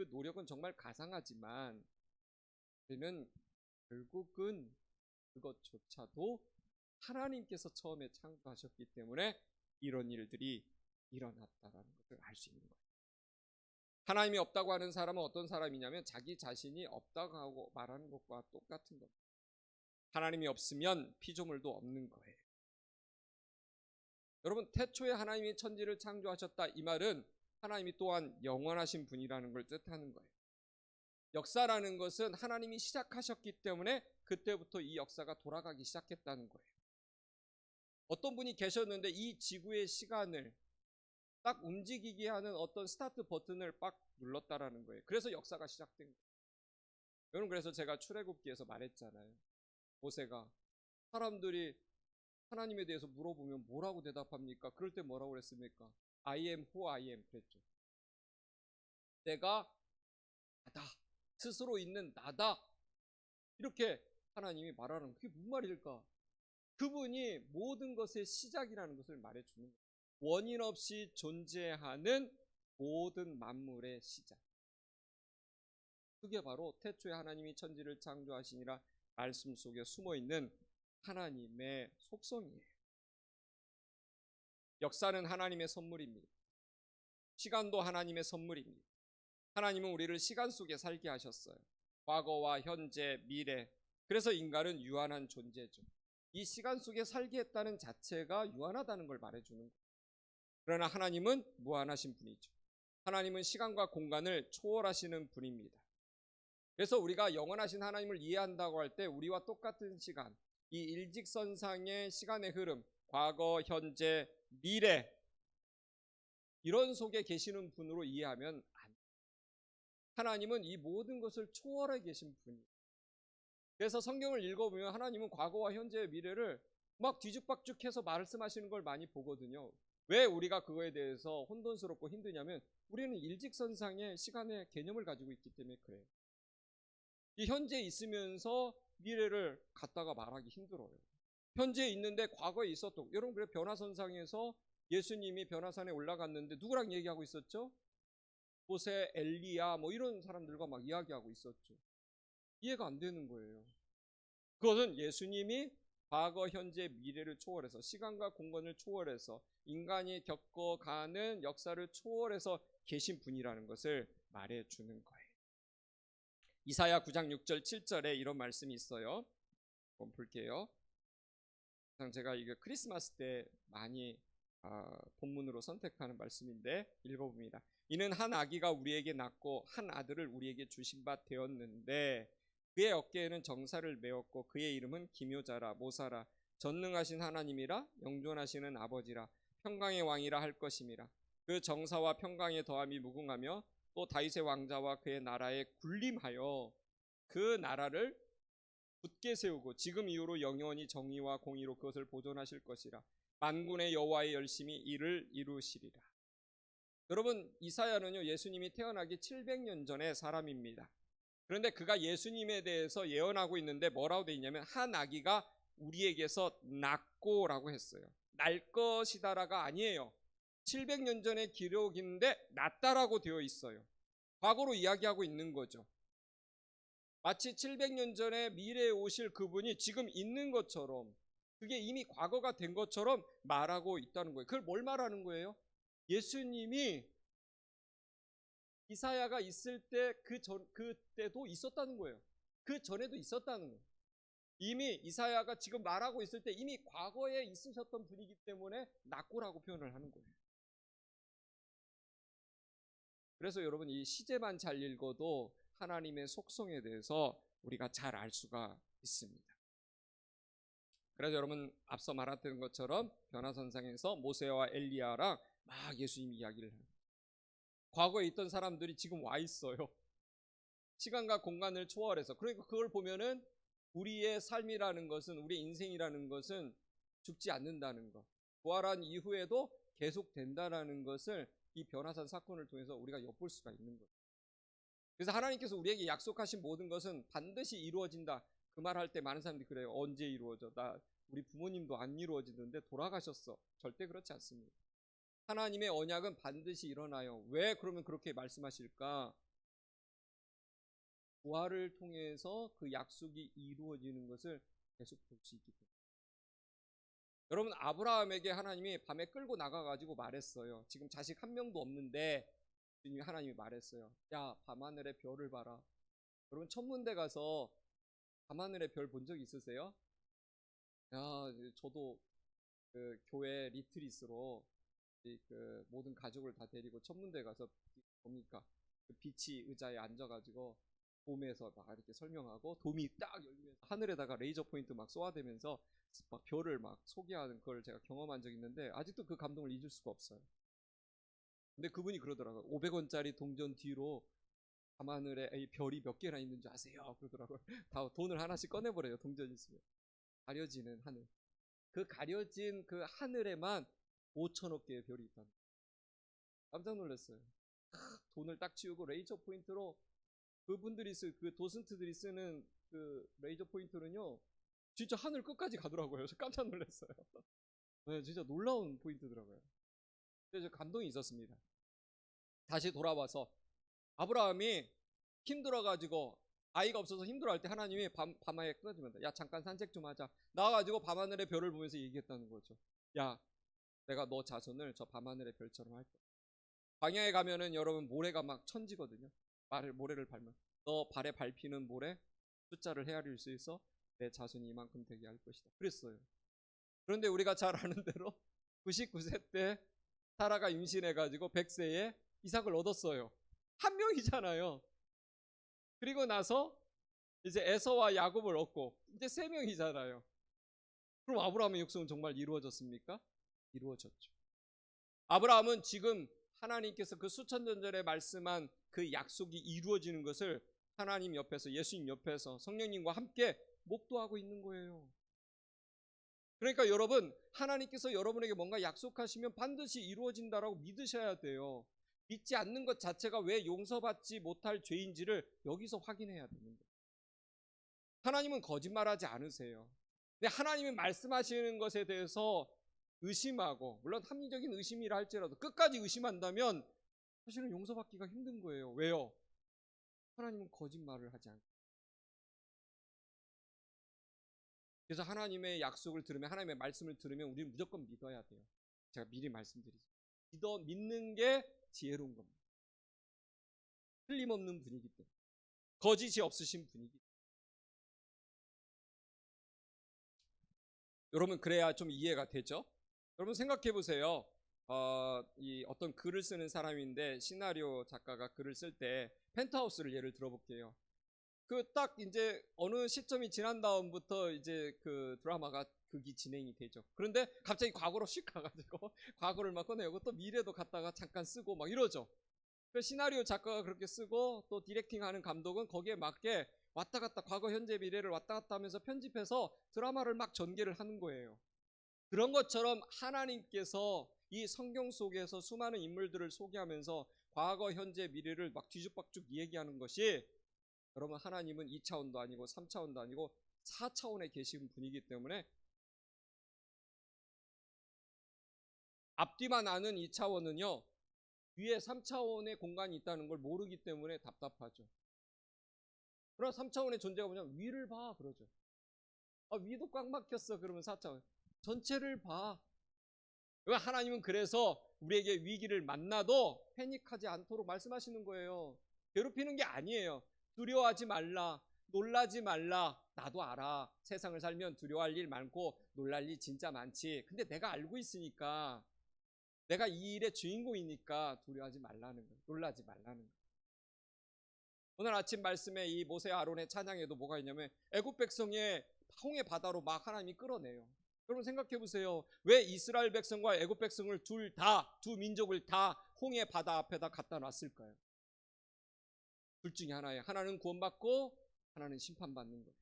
노력은 정말 가상하지만, 우리는 결국은 그것조차도 하나님께서 처음에 창조하셨기 때문에 이런 일들이 일어났다라는 것을 알 수 있는 거예요. 하나님이 없다고 하는 사람은 어떤 사람이냐면 자기 자신이 없다고 하고 말하는 것과 똑같은 겁니다. 하나님이 없으면 피조물도 없는 거예요. 여러분, 태초에 하나님이 천지를 창조하셨다, 이 말은 하나님이 또한 영원하신 분이라는 걸 뜻하는 거예요. 역사라는 것은 하나님이 시작하셨기 때문에 그때부터 이 역사가 돌아가기 시작했다는 거예요. 어떤 분이 계셨는데 이 지구의 시간을 딱 움직이게 하는 어떤 스타트 버튼을 빡 눌렀다라는 거예요. 그래서 역사가 시작된 거예요. 여러분, 그래서 제가 출애굽기에서 말했잖아요. 모세가 사람들이 하나님에 대해서 물어보면 뭐라고 대답합니까? 그럴 때 뭐라고 그랬습니까? I am who I am 그랬죠. 내가 나다. 스스로 있는 나다. 이렇게 하나님이 말하는, 그게 무슨 말일까? 그분이 모든 것의 시작이라는 것을 말해주는 거예요. 원인 없이 존재하는 모든 만물의 시작. 그게 바로 태초에 하나님이 천지를 창조하시니라 말씀 속에 숨어있는 하나님의 속성이에요. 역사는 하나님의 선물입니다. 시간도 하나님의 선물입니다. 하나님은 우리를 시간 속에 살게 하셨어요. 과거와 현재, 미래. 그래서 인간은 유한한 존재죠. 이 시간 속에 살게 했다는 자체가 유한하다는 걸 말해주는 거예요. 그러나 하나님은 무한하신 분이죠. 하나님은 시간과 공간을 초월하시는 분입니다. 그래서 우리가 영원하신 하나님을 이해한다고 할 때 우리와 똑같은 시간, 이 일직선상의 시간의 흐름, 과거, 현재, 미래, 이런 속에 계시는 분으로 이해하면 안 돼요. 하나님은 이 모든 것을 초월해 계신 분이에요. 그래서 성경을 읽어보면 하나님은 과거와 현재의 미래를 막 뒤죽박죽해서 말씀하시는 걸 많이 보거든요. 왜 우리가 그거에 대해서 혼돈스럽고 힘드냐면 우리는 일직선상의 시간의 개념을 가지고 있기 때문에 그래요. 이 현재에 있으면서 미래를 갖다가 말하기 힘들어요. 현재에 있는데 과거에 있었던, 여러분 그래 변화선상에서 예수님이 변화산에 올라갔는데 누구랑 얘기하고 있었죠? 모세, 엘리야 뭐 이런 사람들과 막 이야기하고 있었죠. 이해가 안 되는 거예요. 그것은 예수님이 과거, 현재, 미래를 초월해서 시간과 공간을 초월해서 인간이 겪어가는 역사를 초월해서 계신 분이라는 것을 말해주는 거예요. 이사야 9장 6절 7절에 이런 말씀이 있어요. 한번 볼게요. 제가 이게 크리스마스 때 많이 본문으로 선택하는 말씀인데 읽어봅니다. 이는 한 아기가 우리에게 낳고 한 아들을 우리에게 주신 바 되었는데 그의 어깨에는 정사를 메었고 그의 이름은 기묘자라 모사라 전능하신 하나님이라 영존하시는 아버지라 평강의 왕이라 할 것임이라. 그 정사와 평강의 더함이 무궁하며 또 다윗의 왕자와 그의 나라에 군림하여 그 나라를 굳게 세우고 지금 이후로 영원히 정의와 공의로 그것을 보존하실 것이라. 만군의 여호와의 열심히 이를 이루시리라. 여러분, 이사야는요 예수님이 태어나기 700년 전의 사람입니다. 그런데 그가 예수님에 대해서 예언하고 있는데 뭐라고 되어 있냐면 한 아기가 우리에게서 낳고라고 했어요. 날 것이다라가 아니에요. 700년 전의 기록인데 낳다라고 되어 있어요. 과거로 이야기하고 있는 거죠. 마치 700년 전에 미래에 오실 그분이 지금 있는 것처럼 그게 이미 과거가 된 것처럼 말하고 있다는 거예요. 그걸 뭘 말하는 거예요? 예수님이 이사야가 있을 때 그때도 있었다는 거예요. 그 전에도 있었다는 거예요. 이미 이사야가 지금 말하고 있을 때 이미 과거에 있으셨던 분이기 때문에 낙고라고 표현을 하는 거예요. 그래서 여러분 이 시제만 잘 읽어도 하나님의 속성에 대해서 우리가 잘 알 수가 있습니다. 그래서 여러분 앞서 말했던 것처럼 변화선상에서 모세와 엘리야랑 막 예수님 이야기를 해요. 과거에 있던 사람들이 지금 와 있어요. 시간과 공간을 초월해서. 그러니까 그걸 보면은 우리의 삶이라는 것은, 우리의 인생이라는 것은 죽지 않는다는 것, 부활한 이후에도 계속 된다는 것을 이 변화산 사건을 통해서 우리가 엿볼 수가 있는 거예요. 그래서 하나님께서 우리에게 약속하신 모든 것은 반드시 이루어진다. 그 말 할 때 많은 사람들이 그래요. 언제 이루어져? 우리 부모님도 안 이루어지는데 돌아가셨어. 절대 그렇지 않습니다. 하나님의 언약은 반드시 일어나요. 왜 그러면 그렇게 말씀하실까? 부활을 통해서 그 약속이 이루어지는 것을 계속 볼 수 있기 때문에. 여러분 아브라함에게 하나님이 밤에 끌고 나가가지고 말했어요. 지금 자식 한 명도 없는데 하나님이 말했어요. 야, 밤하늘의 별을 봐라. 여러분 천문대 가서 밤하늘의 별 본 적 있으세요? 야, 저도 그 교회 리트릿으로 그 모든 가족을 다 데리고 천문대 가서 뭡니까? 그 빛이 의자에 앉아가지고 돔에서 막 이렇게 설명하고 돔이 딱 열리면서 하늘에다가 레이저 포인트 막 쏘아대면서 막 별을 막 소개하는 걸 제가 경험한 적이 있는데 아직도 그 감동을 잊을 수가 없어요. 근데 그분이 그러더라고요. 500원짜리 동전 뒤로 밤하늘에 이 별이 몇 개나 있는 줄 아세요? 그러더라고요. 다 돈을 하나씩 꺼내버려요. 동전 있으면. 가려지는 하늘. 그 가려진 그 하늘에만 5천억 개의 별이 있다는 거예요. 깜짝 놀랐어요. 돈을 딱 치우고 레이저 포인트로 그분들이 그 도슨트들이 쓰는 그 레이저 포인트는요 진짜 하늘 끝까지 가더라고요. 저 깜짝 놀랐어요. 네, 진짜 놀라운 포인트더라고요. 그래서 감동이 있었습니다. 다시 돌아와서 아브라함이 힘들어가지고 아이가 없어서 힘들어할 때 하나님이 밤하에 끊어지면 야 잠깐 산책 좀 하자 나와가지고 밤하늘의 별을 보면서 얘기했다는 거죠. 야 내가 너 자손을 저 밤하늘의 별처럼 할 거야. 광야에 가면은 여러분 모래가 막 천지거든요. 모래를 밟으면 너 발에 밟히는 모래 숫자를 헤아릴 수 있어 내 자손이 이만큼 되게 할 것이다. 그랬어요. 그런데 우리가 잘 아는 대로 99세 때 사라가 임신해가지고 100세에 이삭을 얻었어요. 한 명이잖아요. 그리고 나서 이제 에서와 야곱을 얻고 이제 3명이잖아요. 그럼 아브라함의 육성은 정말 이루어졌습니까? 이루어졌죠. 아브라함은 지금 하나님께서 그 수천 년 전에 말씀한 그 약속이 이루어지는 것을 하나님 옆에서 예수님 옆에서 성령님과 함께 목도하고 있는 거예요. 그러니까 여러분 하나님께서 여러분에게 뭔가 약속하시면 반드시 이루어진다라고 믿으셔야 돼요. 믿지 않는 것 자체가 왜 용서받지 못할 죄인지를 여기서 확인해야 됩니다. 하나님은 거짓말하지 않으세요. 근데 하나님이 말씀하시는 것에 대해서 의심하고 물론 합리적인 의심이라 할지라도 끝까지 의심한다면 사실은 용서받기가 힘든 거예요. 왜요? 하나님은 거짓말을 하지 않아요. 그래서 하나님의 약속을 들으면 하나님의 말씀을 들으면 우리는 무조건 믿어야 돼요. 제가 미리 말씀드리죠. 믿는 게 지혜로운 겁니다. 틀림없는 분이기 때문에 거짓이 없으신 분이기 때문에 여러분 그래야 좀 이해가 되죠? 여러분 생각해 보세요. 이 어떤 글을 쓰는 사람인데 시나리오 작가가 글을 쓸 때 펜트하우스를 예를 들어볼게요. 그 딱 이제 어느 시점이 지난 다음부터 이제 그 드라마가 극이 진행이 되죠. 그런데 갑자기 과거로 휙 가가지고 과거를 막 꺼내고 또 미래도 갔다가 잠깐 쓰고 막 이러죠. 그 시나리오 작가가 그렇게 쓰고 또 디렉팅하는 감독은 거기에 맞게 왔다 갔다 과거 현재 미래를 왔다 갔다 하면서 편집해서 드라마를 막 전개를 하는 거예요. 그런 것처럼 하나님께서 이 성경 속에서 수많은 인물들을 소개하면서 과거 현재 미래를 막 뒤죽박죽 얘기하는 것이 여러분 하나님은 2차원도 아니고 3차원도 아니고 4차원에 계신 분이기 때문에 앞뒤만 아는 2차원은요 위에 3차원의 공간이 있다는 걸 모르기 때문에 답답하죠. 그러나 3차원의 존재가 뭐냐면 위를 봐 그러죠. 위도 꽉 막혔어 그러면 4차원 전체를 봐. 하나님은 그래서 우리에게 위기를 만나도 패닉하지 않도록 말씀하시는 거예요. 괴롭히는 게 아니에요. 두려워하지 말라. 놀라지 말라. 나도 알아. 세상을 살면 두려워할 일 많고 놀랄 일 진짜 많지. 근데 내가 알고 있으니까 내가 이 일의 주인공이니까 두려워하지 말라는 거예요. 놀라지 말라는 거예요. 오늘 아침 말씀에 이 모세와 아론의 찬양에도 뭐가 있냐면 애굽 백성의 홍해 바다로 막 하나님이 끌어내요. 여러분 생각해 보세요. 왜 이스라엘 백성과 애굽 백성을 두 민족을 다 홍해 바다 앞에다 갖다 놨을까요? 둘 중에 하나예요. 하나는 구원받고 하나는 심판받는 거예요.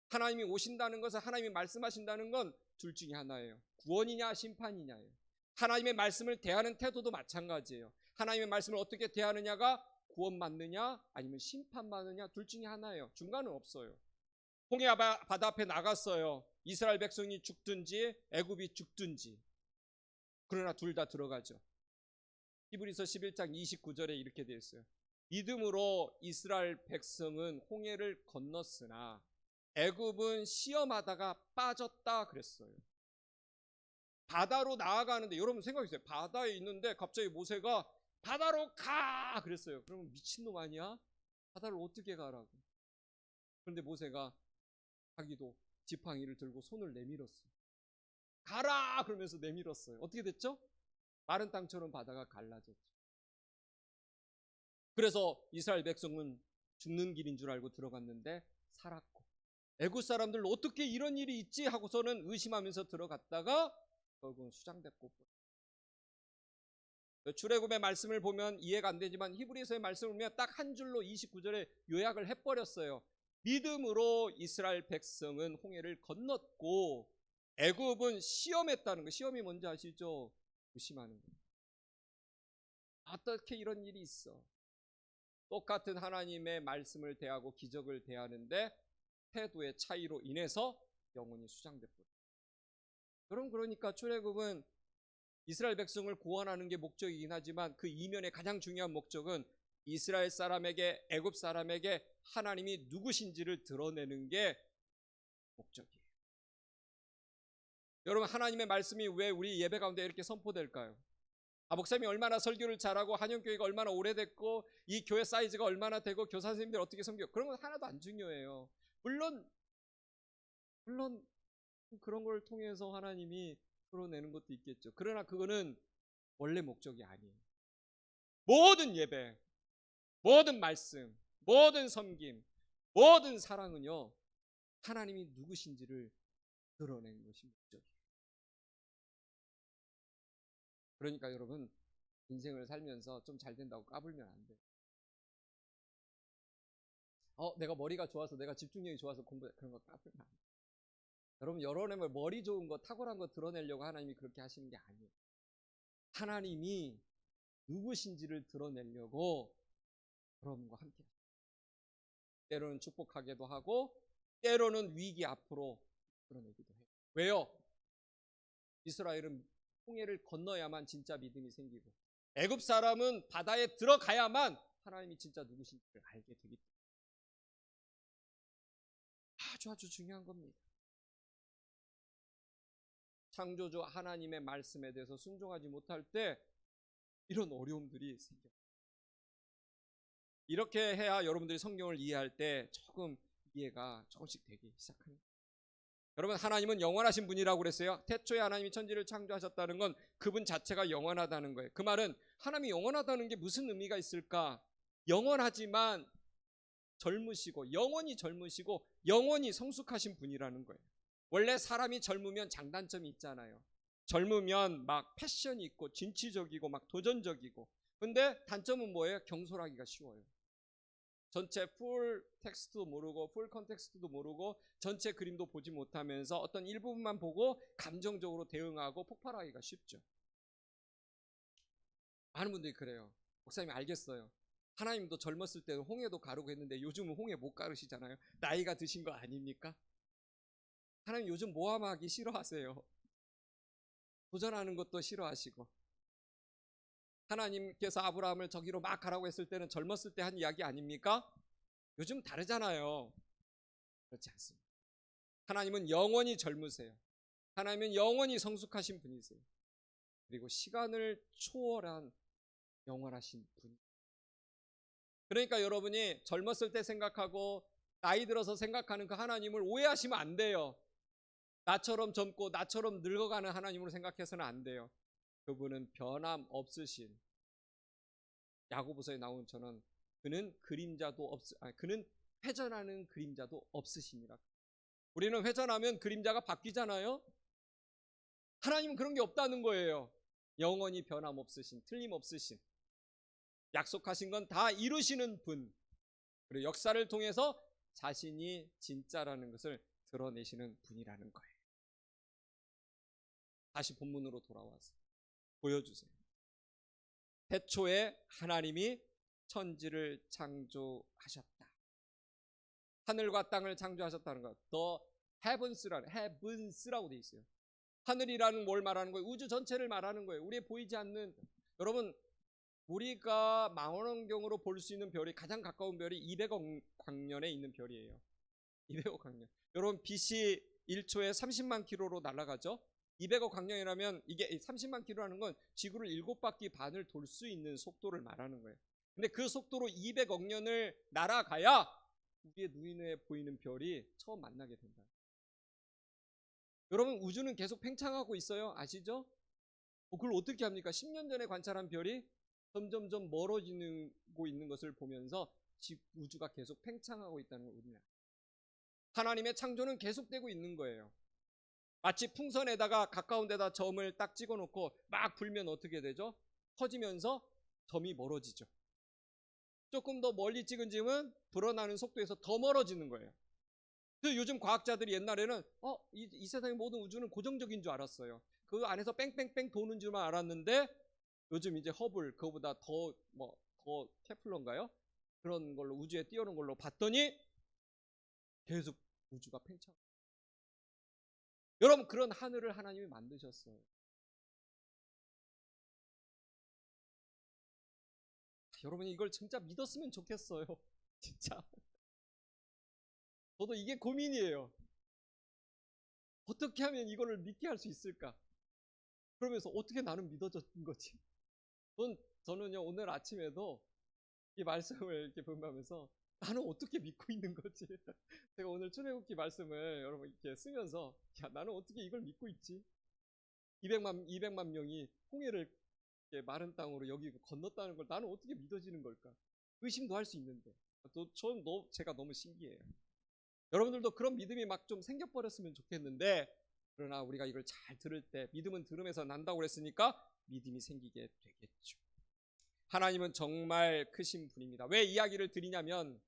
하나님이 오신다는 것은 하나님이 말씀하신다는 건 둘 중에 하나예요. 구원이냐 심판이냐예요. 하나님의 말씀을 대하는 태도도 마찬가지예요. 하나님의 말씀을 어떻게 대하느냐가 구원받느냐 아니면 심판받느냐 둘 중에 하나예요. 중간은 없어요. 홍해 바다 앞에 나갔어요. 이스라엘 백성이 죽든지 애굽이 죽든지 그러나 둘 다 들어가죠. 히브리서 11장 29절에 이렇게 되어 있어요. 믿음으로 이스라엘 백성은 홍해를 건넜으나 애굽은 시험하다가 빠졌다 그랬어요. 바다로 나아가는데 여러분 생각해보세요. 바다에 있는데 갑자기 모세가 바다로 가 그랬어요. 그러면 미친놈 아니야? 바다를 어떻게 가라고. 그런데 모세가 자기도 지팡이를 들고 손을 내밀었어요. 가라 그러면서 내밀었어요. 어떻게 됐죠? 마른 땅처럼 바다가 갈라졌죠. 그래서 이스라엘 백성은 죽는 길인 줄 알고 들어갔는데 살았고 애굽 사람들 어떻게 이런 일이 있지 하고서는 의심하면서 들어갔다가 결국은 수장됐고, 출애굽의 말씀을 보면 이해가 안 되지만 히브리서의 말씀을 보면 딱 한 줄로 29절에 요약을 해버렸어요. 믿음으로 이스라엘 백성은 홍해를 건넜고 애굽은 시험했다는 거. 시험이 뭔지 아시죠? 의심하는 거. 어떻게 이런 일이 있어? 똑같은 하나님의 말씀을 대하고 기적을 대하는데 태도의 차이로 인해서 영혼이 수장됐고. 그러니까 출애굽은 이스라엘 백성을 구원하는 게 목적이긴 하지만 그 이면의 가장 중요한 목적은 이스라엘 사람에게, 애굽 사람에게 하나님이 누구신지를 드러내는 게 목적이에요. 여러분, 하나님의 말씀이 왜 우리 예배 가운데 이렇게 선포될까요? 목사님이 얼마나 설교를 잘하고 한영교회가 얼마나 오래됐고 이 교회 사이즈가 얼마나 되고 교사 선생님들 어떻게 섬겨, 그런 건 하나도 안 중요해요. 물론 그런 걸 통해서 하나님이 풀어내는 것도 있겠죠. 그러나 그거는 원래 목적이 아니에요. 모든 예배, 모든 말씀, 모든 섬김, 모든 사랑은요, 하나님이 누구신지를 드러내는 것이 목적이에요. 그러니까 여러분, 인생을 살면서 좀 잘 된다고 까불면 안 돼요. 내가 머리가 좋아서, 내가 집중력이 좋아서 공부해, 그런 거 까불면 안 돼요. 여러분, 여러분의 머리 좋은 거, 탁월한 거 드러내려고 하나님이 그렇게 하시는 게 아니에요. 하나님이 누구신지를 드러내려고 여러분과 함께 하십니다. 때로는 축복하기도 하고 때로는 위기 앞으로 드러내기도 해요. 왜요? 이스라엘은 홍해를 건너야만 진짜 믿음이 생기고 애굽 사람은 바다에 들어가야만 하나님이 진짜 누구신지를 알게 되기 때문에 아주 중요한 겁니다. 창조주 하나님의 말씀에 대해서 순종하지 못할 때 이런 어려움들이 생겨요. 이렇게 해야 여러분들이 성경을 이해할 때 조금 이해가 조금씩 되기 시작합니다. 여러분, 하나님은 영원하신 분이라고 그랬어요. 태초에 하나님이 천지를 창조하셨다는 건 그분 자체가 영원하다는 거예요. 그 말은 하나님이 영원하다는 게 무슨 의미가 있을까? 영원하지만 젊으시고 영원히 젊으시고 영원히 성숙하신 분이라는 거예요. 원래 사람이 젊으면 장단점이 있잖아요. 젊으면 막 패션이 있고 진취적이고 막 도전적이고, 근데 단점은 뭐예요? 경솔하기가 쉬워요. 전체 풀 텍스트도 모르고 풀 컨텍스트도 모르고 전체 그림도 보지 못하면서 어떤 일부분만 보고 감정적으로 대응하고 폭발하기가 쉽죠. 많은 분들이 그래요. 목사님, 알겠어요. 하나님도 젊었을 때는 홍해도 가르고 했는데 요즘은 홍해 못 가르시잖아요. 나이가 드신 거 아닙니까? 하나님 요즘 모함하기 싫어하세요. 도전하는 것도 싫어하시고. 하나님께서 아브라함을 저기로 막 가라고 했을 때는 젊었을 때 한 이야기 아닙니까? 요즘 다르잖아요. 그렇지 않습니다. 하나님은 영원히 젊으세요. 하나님은 영원히 성숙하신 분이세요. 그리고 시간을 초월한 영원하신 분. 그러니까 여러분이 젊었을 때 생각하고 나이 들어서 생각하는 그 하나님을 오해하시면 안 돼요. 나처럼 젊고 나처럼 늙어가는 하나님으로 생각해서는 안 돼요. 그분은 변함없으신, 야고보서에 나온 저는 그는 그는 회전하는 그림자도 없으십니다. 우리는 회전하면 그림자가 바뀌잖아요. 하나님은 그런 게 없다는 거예요. 영원히 변함없으신, 틀림없으신, 약속하신 건 다 이루시는 분, 그리고 역사를 통해서 자신이 진짜라는 것을 드러내시는 분이라는 거예요. 다시 본문으로 돌아와서 보여주세요. 태초에 하나님이 천지를 창조하셨다. 하늘과 땅을 창조하셨다는 것. The heavens라고 돼 있어요. 하늘이라는 뭘 말하는 거예요? 우주 전체를 말하는 거예요. 우리의 보이지 않는, 여러분, 우리가 망원경으로 볼 수 있는 별이, 가장 가까운 별이 200억 광년에 있는 별이에요. 200억 광년. 여러분, 빛이 1초에 30만 킬로로 날아가죠? 200억 광년이라면 이게 30만 킬로라는 건 지구를 7바퀴 반을 돌 수 있는 속도를 말하는 거예요. 근데 그 속도로 200억 년을 날아가야 우리의 눈에 보이는 별이 처음 만나게 된다. 여러분, 우주는 계속 팽창하고 있어요. 아시죠? 그걸 어떻게 합니까? 10년 전에 관찰한 별이 점점점 멀어지고 있는 것을 보면서 우주가 계속 팽창하고 있다는 걸 우리는 알아요. 하나님의 창조는 계속되고 있는 거예요. 마치 풍선에다가 가까운 데다 점을 딱 찍어놓고 막 불면 어떻게 되죠? 커지면서 점이 멀어지죠. 조금 더 멀리 찍은 점은 불어나는 속도에서 더 멀어지는 거예요. 그래서 요즘 과학자들이 옛날에는 이 세상의 모든 우주는 고정적인 줄 알았어요. 그 안에서 뺑뺑뺑 도는 줄만 알았는데 요즘 이제 허블 그거보다 더 케플러인가요? 그런 걸로 우주에 띄우는 걸로 봤더니 계속 우주가 팽창. 여러분 그런 하늘을 하나님이 만드셨어요. 여러분이 이걸 진짜 믿었으면 좋겠어요. 진짜. 저도 이게 고민이에요. 어떻게 하면 이거를 믿게 할 수 있을까? 그러면서 어떻게 나는 믿어졌던 거지? 저는요 오늘 아침에도 이 말씀을 이렇게 본다면서 나는 어떻게 믿고 있는 거지? 제가 오늘 출애굽기 말씀을 여러분 이렇게 쓰면서 나는 어떻게 이걸 믿고 있지? 200만 명이 홍해를 마른 땅으로 여기 건넜다는 걸 나는 어떻게 믿어지는 걸까? 의심도 할 수 있는데 제가 너무 신기해요. 여러분들도 그런 믿음이 막 좀 생겨버렸으면 좋겠는데 그러나 우리가 이걸 잘 들을 때 믿음은 들음에서 난다고 그랬으니까 믿음이 생기게 되겠죠. 하나님은 정말 크신 분입니다. 왜 이야기를 드리냐면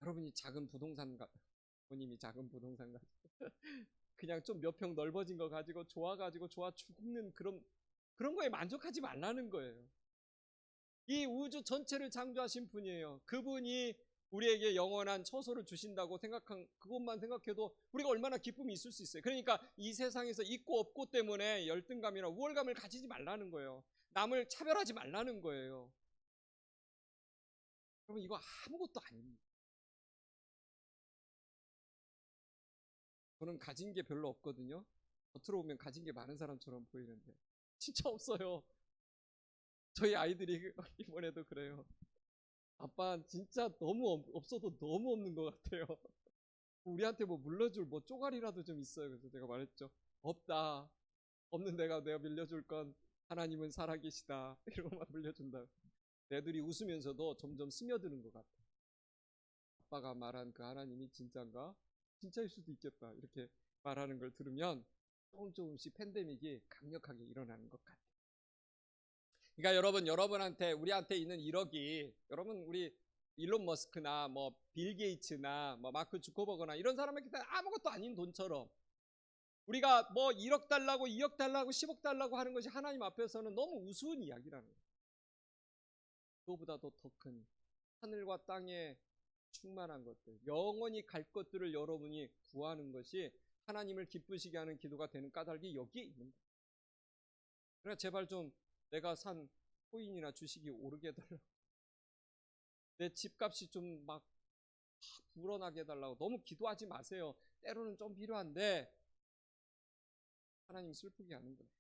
여러분이 작은 부동산 부모님이 작은 부동산 그냥 좀 몇 평 넓어진 거 가지고 좋아 죽는 그런 거에 만족하지 말라는 거예요. 이 우주 전체를 창조하신 분이에요. 그분이 우리에게 영원한 처소를 주신다고 생각한 그것만 생각해도 우리가 얼마나 기쁨이 있을 수 있어요. 그러니까 이 세상에서 있고 없고 때문에 열등감이나 우월감을 가지지 말라는 거예요. 남을 차별하지 말라는 거예요. 여러분 이거 아무것도 아닙니다. 저는 가진 게 별로 없거든요. 겉으로 보면 가진 게 많은 사람처럼 보이는데 진짜 없어요. 저희 아이들이 이번에도 그래요. 아빠 진짜 너무 없어도 너무 없는 것 같아요. 우리한테 뭐 물려줄 뭐 쪼가리라도 좀 있어요. 그래서 제가 말했죠. 없다. 없는 내가 빌려줄 건 하나님은 살아계시다. 이러고만 물려준다. 애들이 웃으면서도 점점 스며드는 것 같아. 아빠가 말한 그 하나님이 진짜인가? 진짜일 수도 있겠다. 이렇게 말하는 걸 들으면 조금씩 팬데믹이 강력하게 일어나는 것 같아요. 그러니까 여러분한테 우리한테 있는 1억이 여러분 우리 일론 머스크나 뭐 빌 게이츠나 뭐 마크 주커버거나 이런 사람에게 아무것도 아닌 돈처럼 우리가 뭐 1억 달라고 2억 달라고 10억 달라고 하는 것이 하나님 앞에서는 너무 우스운 이야기라는 거예요. 그거보다도 더 큰 하늘과 땅에 충만한 것들, 영원히 갈 것들을 여러분이 구하는 것이 하나님을 기쁘시게 하는 기도가 되는 까닭이 여기에 있는 거예요. 그러니까 제발 좀 내가 산 코인이나 주식이 오르게 해달라고, 내 집값이 좀 막 불어나게 해달라고 너무 기도하지 마세요. 때로는 좀 필요한데 하나님 슬프게 하는 거예요.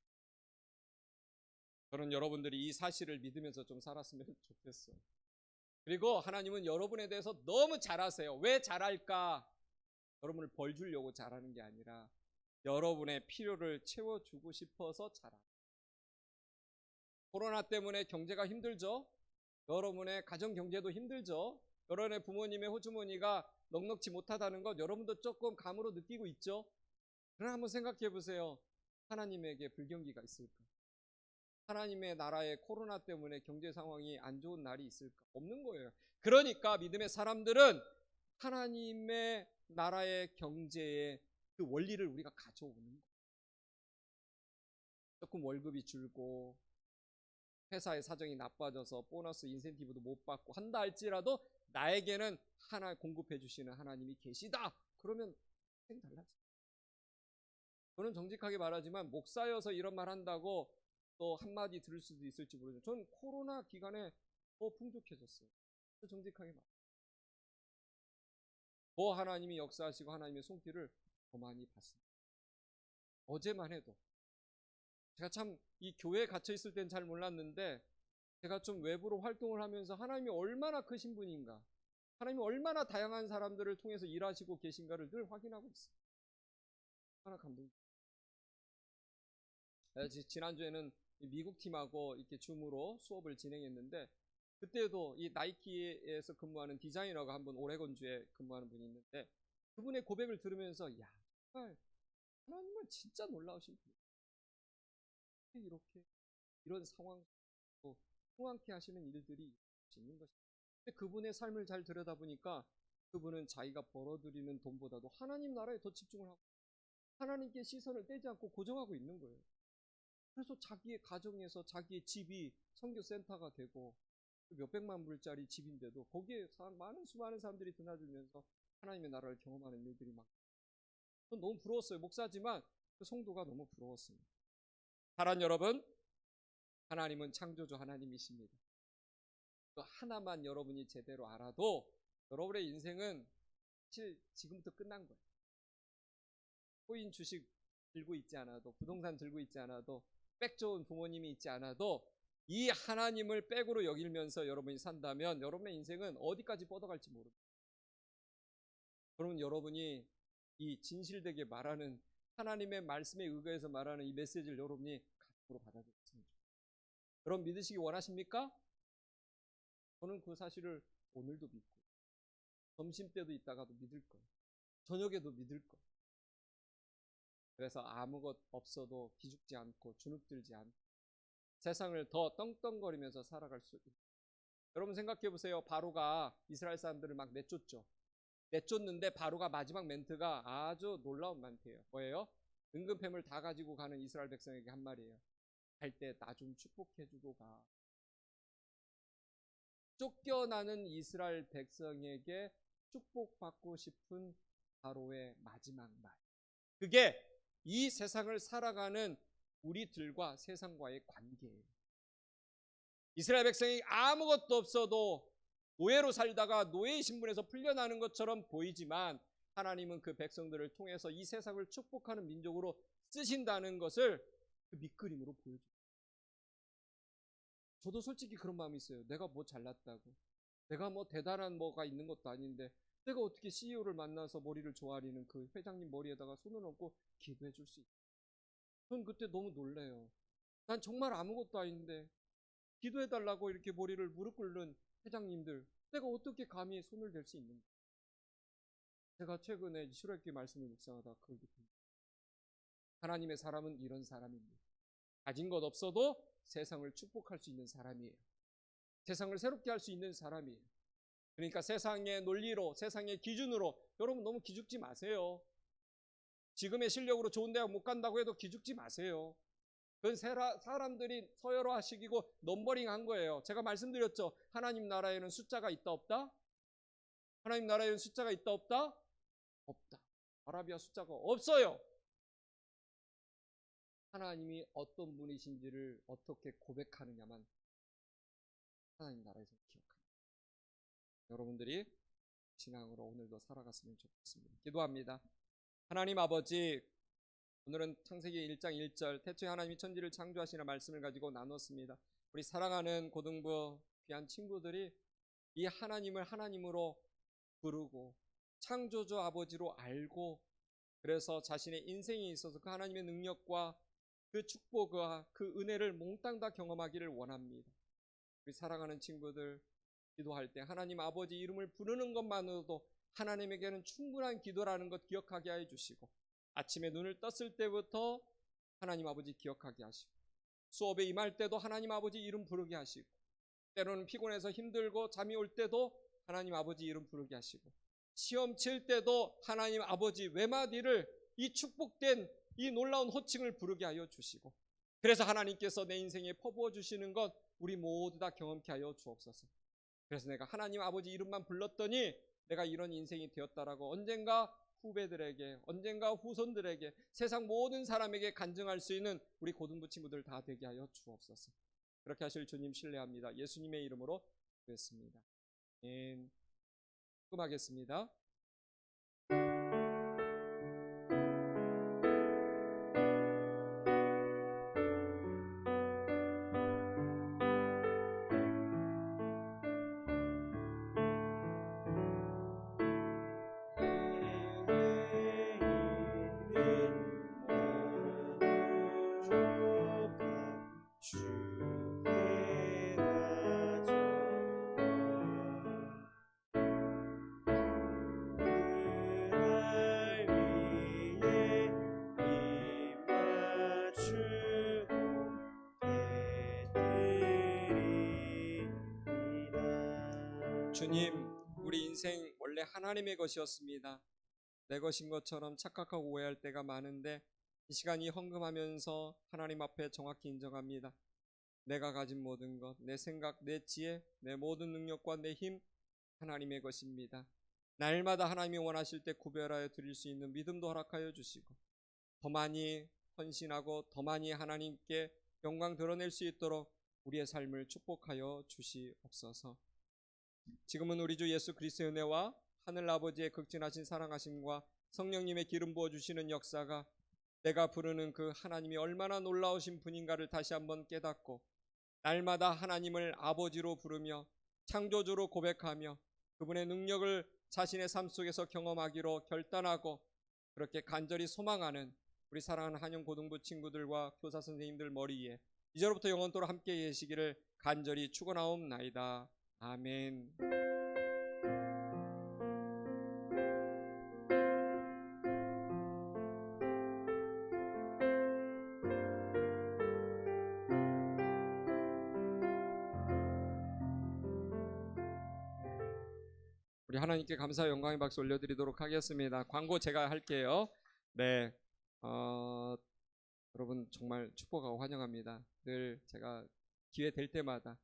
저는 여러분들이 이 사실을 믿으면서 좀 살았으면 좋겠어요. 그리고 하나님은 여러분에 대해서 너무 잘 아세요. 왜 잘할까? 여러분을 벌 주려고 잘하는 게 아니라 여러분의 필요를 채워주고 싶어서 잘합니다. 코로나 때문에 경제가 힘들죠? 여러분의 가정 경제도 힘들죠? 여러분의 부모님의 호주머니가 넉넉지 못하다는 것 여러분도 조금 감으로 느끼고 있죠? 그러나 한번 생각해 보세요. 하나님에게 불경기가 있을까? 하나님의 나라의 코로나 때문에 경제 상황이 안 좋은 날이 있을까? 없는 거예요. 그러니까 믿음의 사람들은 하나님의 나라의 경제의 그 원리를 우리가 가져오는 거예요. 조금 월급이 줄고 회사의 사정이 나빠져서 보너스 인센티브도 못 받고 한다 할지라도 나에게는 하나 공급해 주시는 하나님이 계시다. 그러면 생각이 달라져요. 저는 정직하게 말하지만 목사여서 이런 말 한다고 또 한마디 들을 수도 있을지 모르지만 저는 코로나 기간에 더 풍족해졌어요. 정직하게 말. 더 하나님이 역사하시고 하나님의 손길을 더 많이 봤습니다. 어제만 해도 제가 참 이 교회에 갇혀 있을 땐 잘 몰랐는데 제가 좀 외부로 활동을 하면서 하나님이 얼마나 크신 분인가, 하나님이 얼마나 다양한 사람들을 통해서 일하시고 계신가를 늘 확인하고 있어요. 얼마나 감동입니다. 지난주에는 미국 팀하고 이렇게 줌으로 수업을 진행했는데 그때도 이 나이키에서 근무하는 디자이너가 한 분 오레곤주에 근무하는 분이 있는데 그분의 고백을 들으면서 야, 정말 하나님은 진짜 놀라우신 분이에요. 이렇게 이런 상황 또 통한케 하시는 일들이 있는 것입니다. 근데 그분의 삶을 잘 들여다보니까 그분은 자기가 벌어들이는 돈보다도 하나님 나라에 더 집중을 하고 하나님께 시선을 떼지 않고 고정하고 있는 거예요. 그래서 자기의 가정에서 자기의 집이 선교센터가 되고 몇백만 불짜리 집인데도 거기에 수많은 사람들이 드나들면서 하나님의 나라를 경험하는 일들이 막 전 너무 부러웠어요. 목사지만 그 성도가 너무 부러웠습니다. 사랑 여러분, 하나님은 창조주 하나님이십니다. 그 하나만 여러분이 제대로 알아도 여러분의 인생은 사실 지금부터 끝난 거예요. 코인 주식 들고 있지 않아도, 부동산 들고 있지 않아도, 백 좋은 부모님이 있지 않아도 이 하나님을 백으로 여기면서 여러분이 산다면 여러분의 인생은 어디까지 뻗어갈지 모릅니다. 그러면 여러분이 이 진실되게 말하는 하나님의 말씀에 의거해서 말하는 이 메시지를 여러분이 가슴으로 받아들였습니다. 여러분 믿으시기 원하십니까? 저는 그 사실을 오늘도 믿고 점심때도 있다가도 믿을 거예요. 저녁에도 믿을 거예요. 그래서 아무것 없어도 기죽지 않고 주눅들지 않고 세상을 더 떵떵거리면서 살아갈 수 있습니다. 여러분 생각해 보세요. 바로가 이스라엘 사람들을 막 내쫓죠. 내쫓는데 바로가 마지막 멘트가 아주 놀라운 멘트예요. 뭐예요? 은근패물 다 가지고 가는 이스라엘 백성에게 한 말이에요. 갈 때 나 좀 축복해주고 가. 쫓겨나는 이스라엘 백성에게 축복받고 싶은 바로의 마지막 말. 그게 이 세상을 살아가는 우리들과 세상과의 관계예요. 이스라엘 백성이 아무것도 없어도 노예로 살다가 노예의 신분에서 풀려나는 것처럼 보이지만 하나님은 그 백성들을 통해서 이 세상을 축복하는 민족으로 쓰신다는 것을 그 밑그림으로 보여줘요. 저도 솔직히 그런 마음이 있어요. 내가 뭐 잘났다고, 내가 뭐 대단한 뭐가 있는 것도 아닌데 내가 어떻게 CEO를 만나서 머리를 조아리는 그 회장님 머리에다가 손을 얹고 기도해 줄 수 있어요. 전 그때 너무 놀래요. 난 정말 아무것도 아닌데 기도해 달라고 이렇게 머리를 무릎 꿇는 회장님들, 내가 어떻게 감히 손을 댈 수 있는가? 제가 최근에 출애굽기 말씀을 묵상하다 그걸 느낍니다. 하나님의 사람은 이런 사람입니다. 가진 것 없어도 세상을 축복할 수 있는 사람이에요. 세상을 새롭게 할 수 있는 사람이에요. 그러니까 세상의 논리로, 세상의 기준으로 여러분 너무 기죽지 마세요. 지금의 실력으로 좋은 대학 못 간다고 해도 기죽지 마세요. 그건 사람들이 서열화시키고 넘버링한 거예요. 제가 말씀드렸죠. 하나님 나라에는 숫자가 있다 없다? 하나님 나라에는 숫자가 있다 없다? 없다. 아라비아 숫자가 없어요. 하나님이 어떤 분이신지를 어떻게 고백하느냐만 하나님 나라에서 기억합니다. 여러분들이 신앙으로 오늘도 살아갔으면 좋겠습니다. 기도합니다. 하나님 아버지, 오늘은 창세기 1장 1절 태초에 하나님이 천지를 창조하시는 말씀을 가지고 나눴습니다. 우리 사랑하는 고등부 귀한 친구들이 이 하나님을 하나님으로 부르고 창조주 아버지로 알고 그래서 자신의 인생에 있어서 그 하나님의 능력과 그 축복과 그 은혜를 몽땅 다 경험하기를 원합니다. 우리 사랑하는 친구들 기도할 때 하나님 아버지 이름을 부르는 것만으로도 하나님에게는 충분한 기도라는 것 기억하게 해 주시고 아침에 눈을 떴을 때부터 하나님 아버지 기억하게 하시고 수업에 임할 때도 하나님 아버지 이름 부르게 하시고 때로는 피곤해서 힘들고 잠이 올 때도 하나님 아버지 이름 부르게 하시고 시험 칠 때도 하나님 아버지 외마디를 이 축복된 이 놀라운 호칭을 부르게 하여 주시고 그래서 하나님께서 내 인생에 퍼부어 주시는 것 우리 모두 다 경험케 하여 주옵소서. 그래서 내가 하나님 아버지 이름만 불렀더니 내가 이런 인생이 되었다라고 언젠가 후배들에게 언젠가 후손들에게 세상 모든 사람에게 간증할 수 있는 우리 고등부 친구들 다 되게 하여 주옵소서. 그렇게 하실 주님 신뢰합니다. 예수님의 이름으로 기도했습니다. 아멘. 수고하겠습니다. 주님, 우리 인생 원래 하나님의 것이었습니다. 내 것인 것처럼 착각하고 오해할 때가 많은데 이 시간 이 헌금하면서 하나님 앞에 정확히 인정합니다. 내가 가진 모든 것, 내 생각, 내 지혜, 내 모든 능력과 내 힘 하나님의 것입니다. 날마다 하나님이 원하실 때 구별하여 드릴 수 있는 믿음도 허락하여 주시고 더 많이 헌신하고 더 많이 하나님께 영광 드러낼 수 있도록 우리의 삶을 축복하여 주시옵소서. 지금은 우리 주 예수 그리스도의 은혜와 하늘 아버지의 극진하신 사랑하심과 성령님의 기름 부어주시는 역사가 내가 부르는 그 하나님이 얼마나 놀라우신 분인가를 다시 한번 깨닫고 날마다 하나님을 아버지로 부르며 창조주로 고백하며 그분의 능력을 자신의 삶 속에서 경험하기로 결단하고 그렇게 간절히 소망하는 우리 사랑하는 한영고등부 친구들과 교사 선생님들 머리 위에 이제로부터 영원토록 함께 계시기를 간절히 축원하옵나이다. 아멘. 우리 하나님께 감사 영광의 박수 올려드리도록 하겠습니다. 광고 제가 할게요. 네, 여러분 정말 축복하고 환영합니다. 늘 제가 기회 될 때마다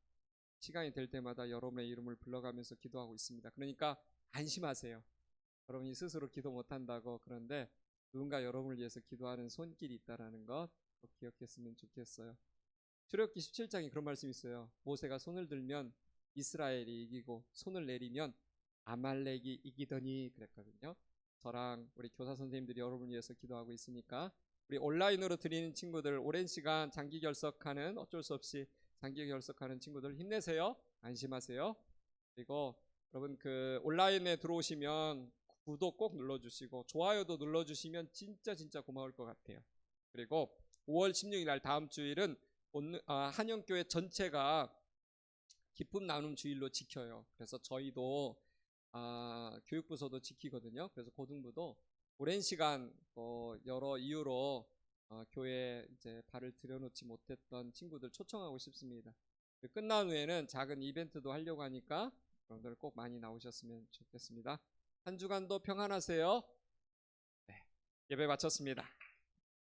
시간이 될 때마다 여러분의 이름을 불러가면서 기도하고 있습니다. 그러니까 안심하세요. 여러분이 스스로 기도 못한다고 그런데 누군가 여러분을 위해서 기도하는 손길이 있다는 것 꼭 기억했으면 좋겠어요. 출애굽기 17장에 그런 말씀이 있어요. 모세가 손을 들면 이스라엘이 이기고 손을 내리면 아말렉이 이기더니 그랬거든요. 저랑 우리 교사 선생님들이 여러분을 위해서 기도하고 있으니까 우리 온라인으로 드리는 친구들 오랜 시간 장기 결석하는 어쩔 수 없이 장기 결석하는 친구들 힘내세요. 안심하세요. 그리고 여러분 그 온라인에 들어오시면 구독 꼭 눌러주시고 좋아요도 눌러주시면 진짜 고마울 것 같아요. 그리고 5월 16일 날 다음 주일은 한영교회 전체가 기쁨 나눔 주일로 지켜요. 그래서 저희도 교육부서도 지키거든요. 그래서 고등부도 오랜 시간 여러 이유로 교회에 이제 발을 들여놓지 못했던 친구들 초청하고 싶습니다. 끝난 후에는 작은 이벤트도 하려고 하니까 여러분들 꼭 많이 나오셨으면 좋겠습니다. 한 주간도 평안하세요. 네, 예배 마쳤습니다.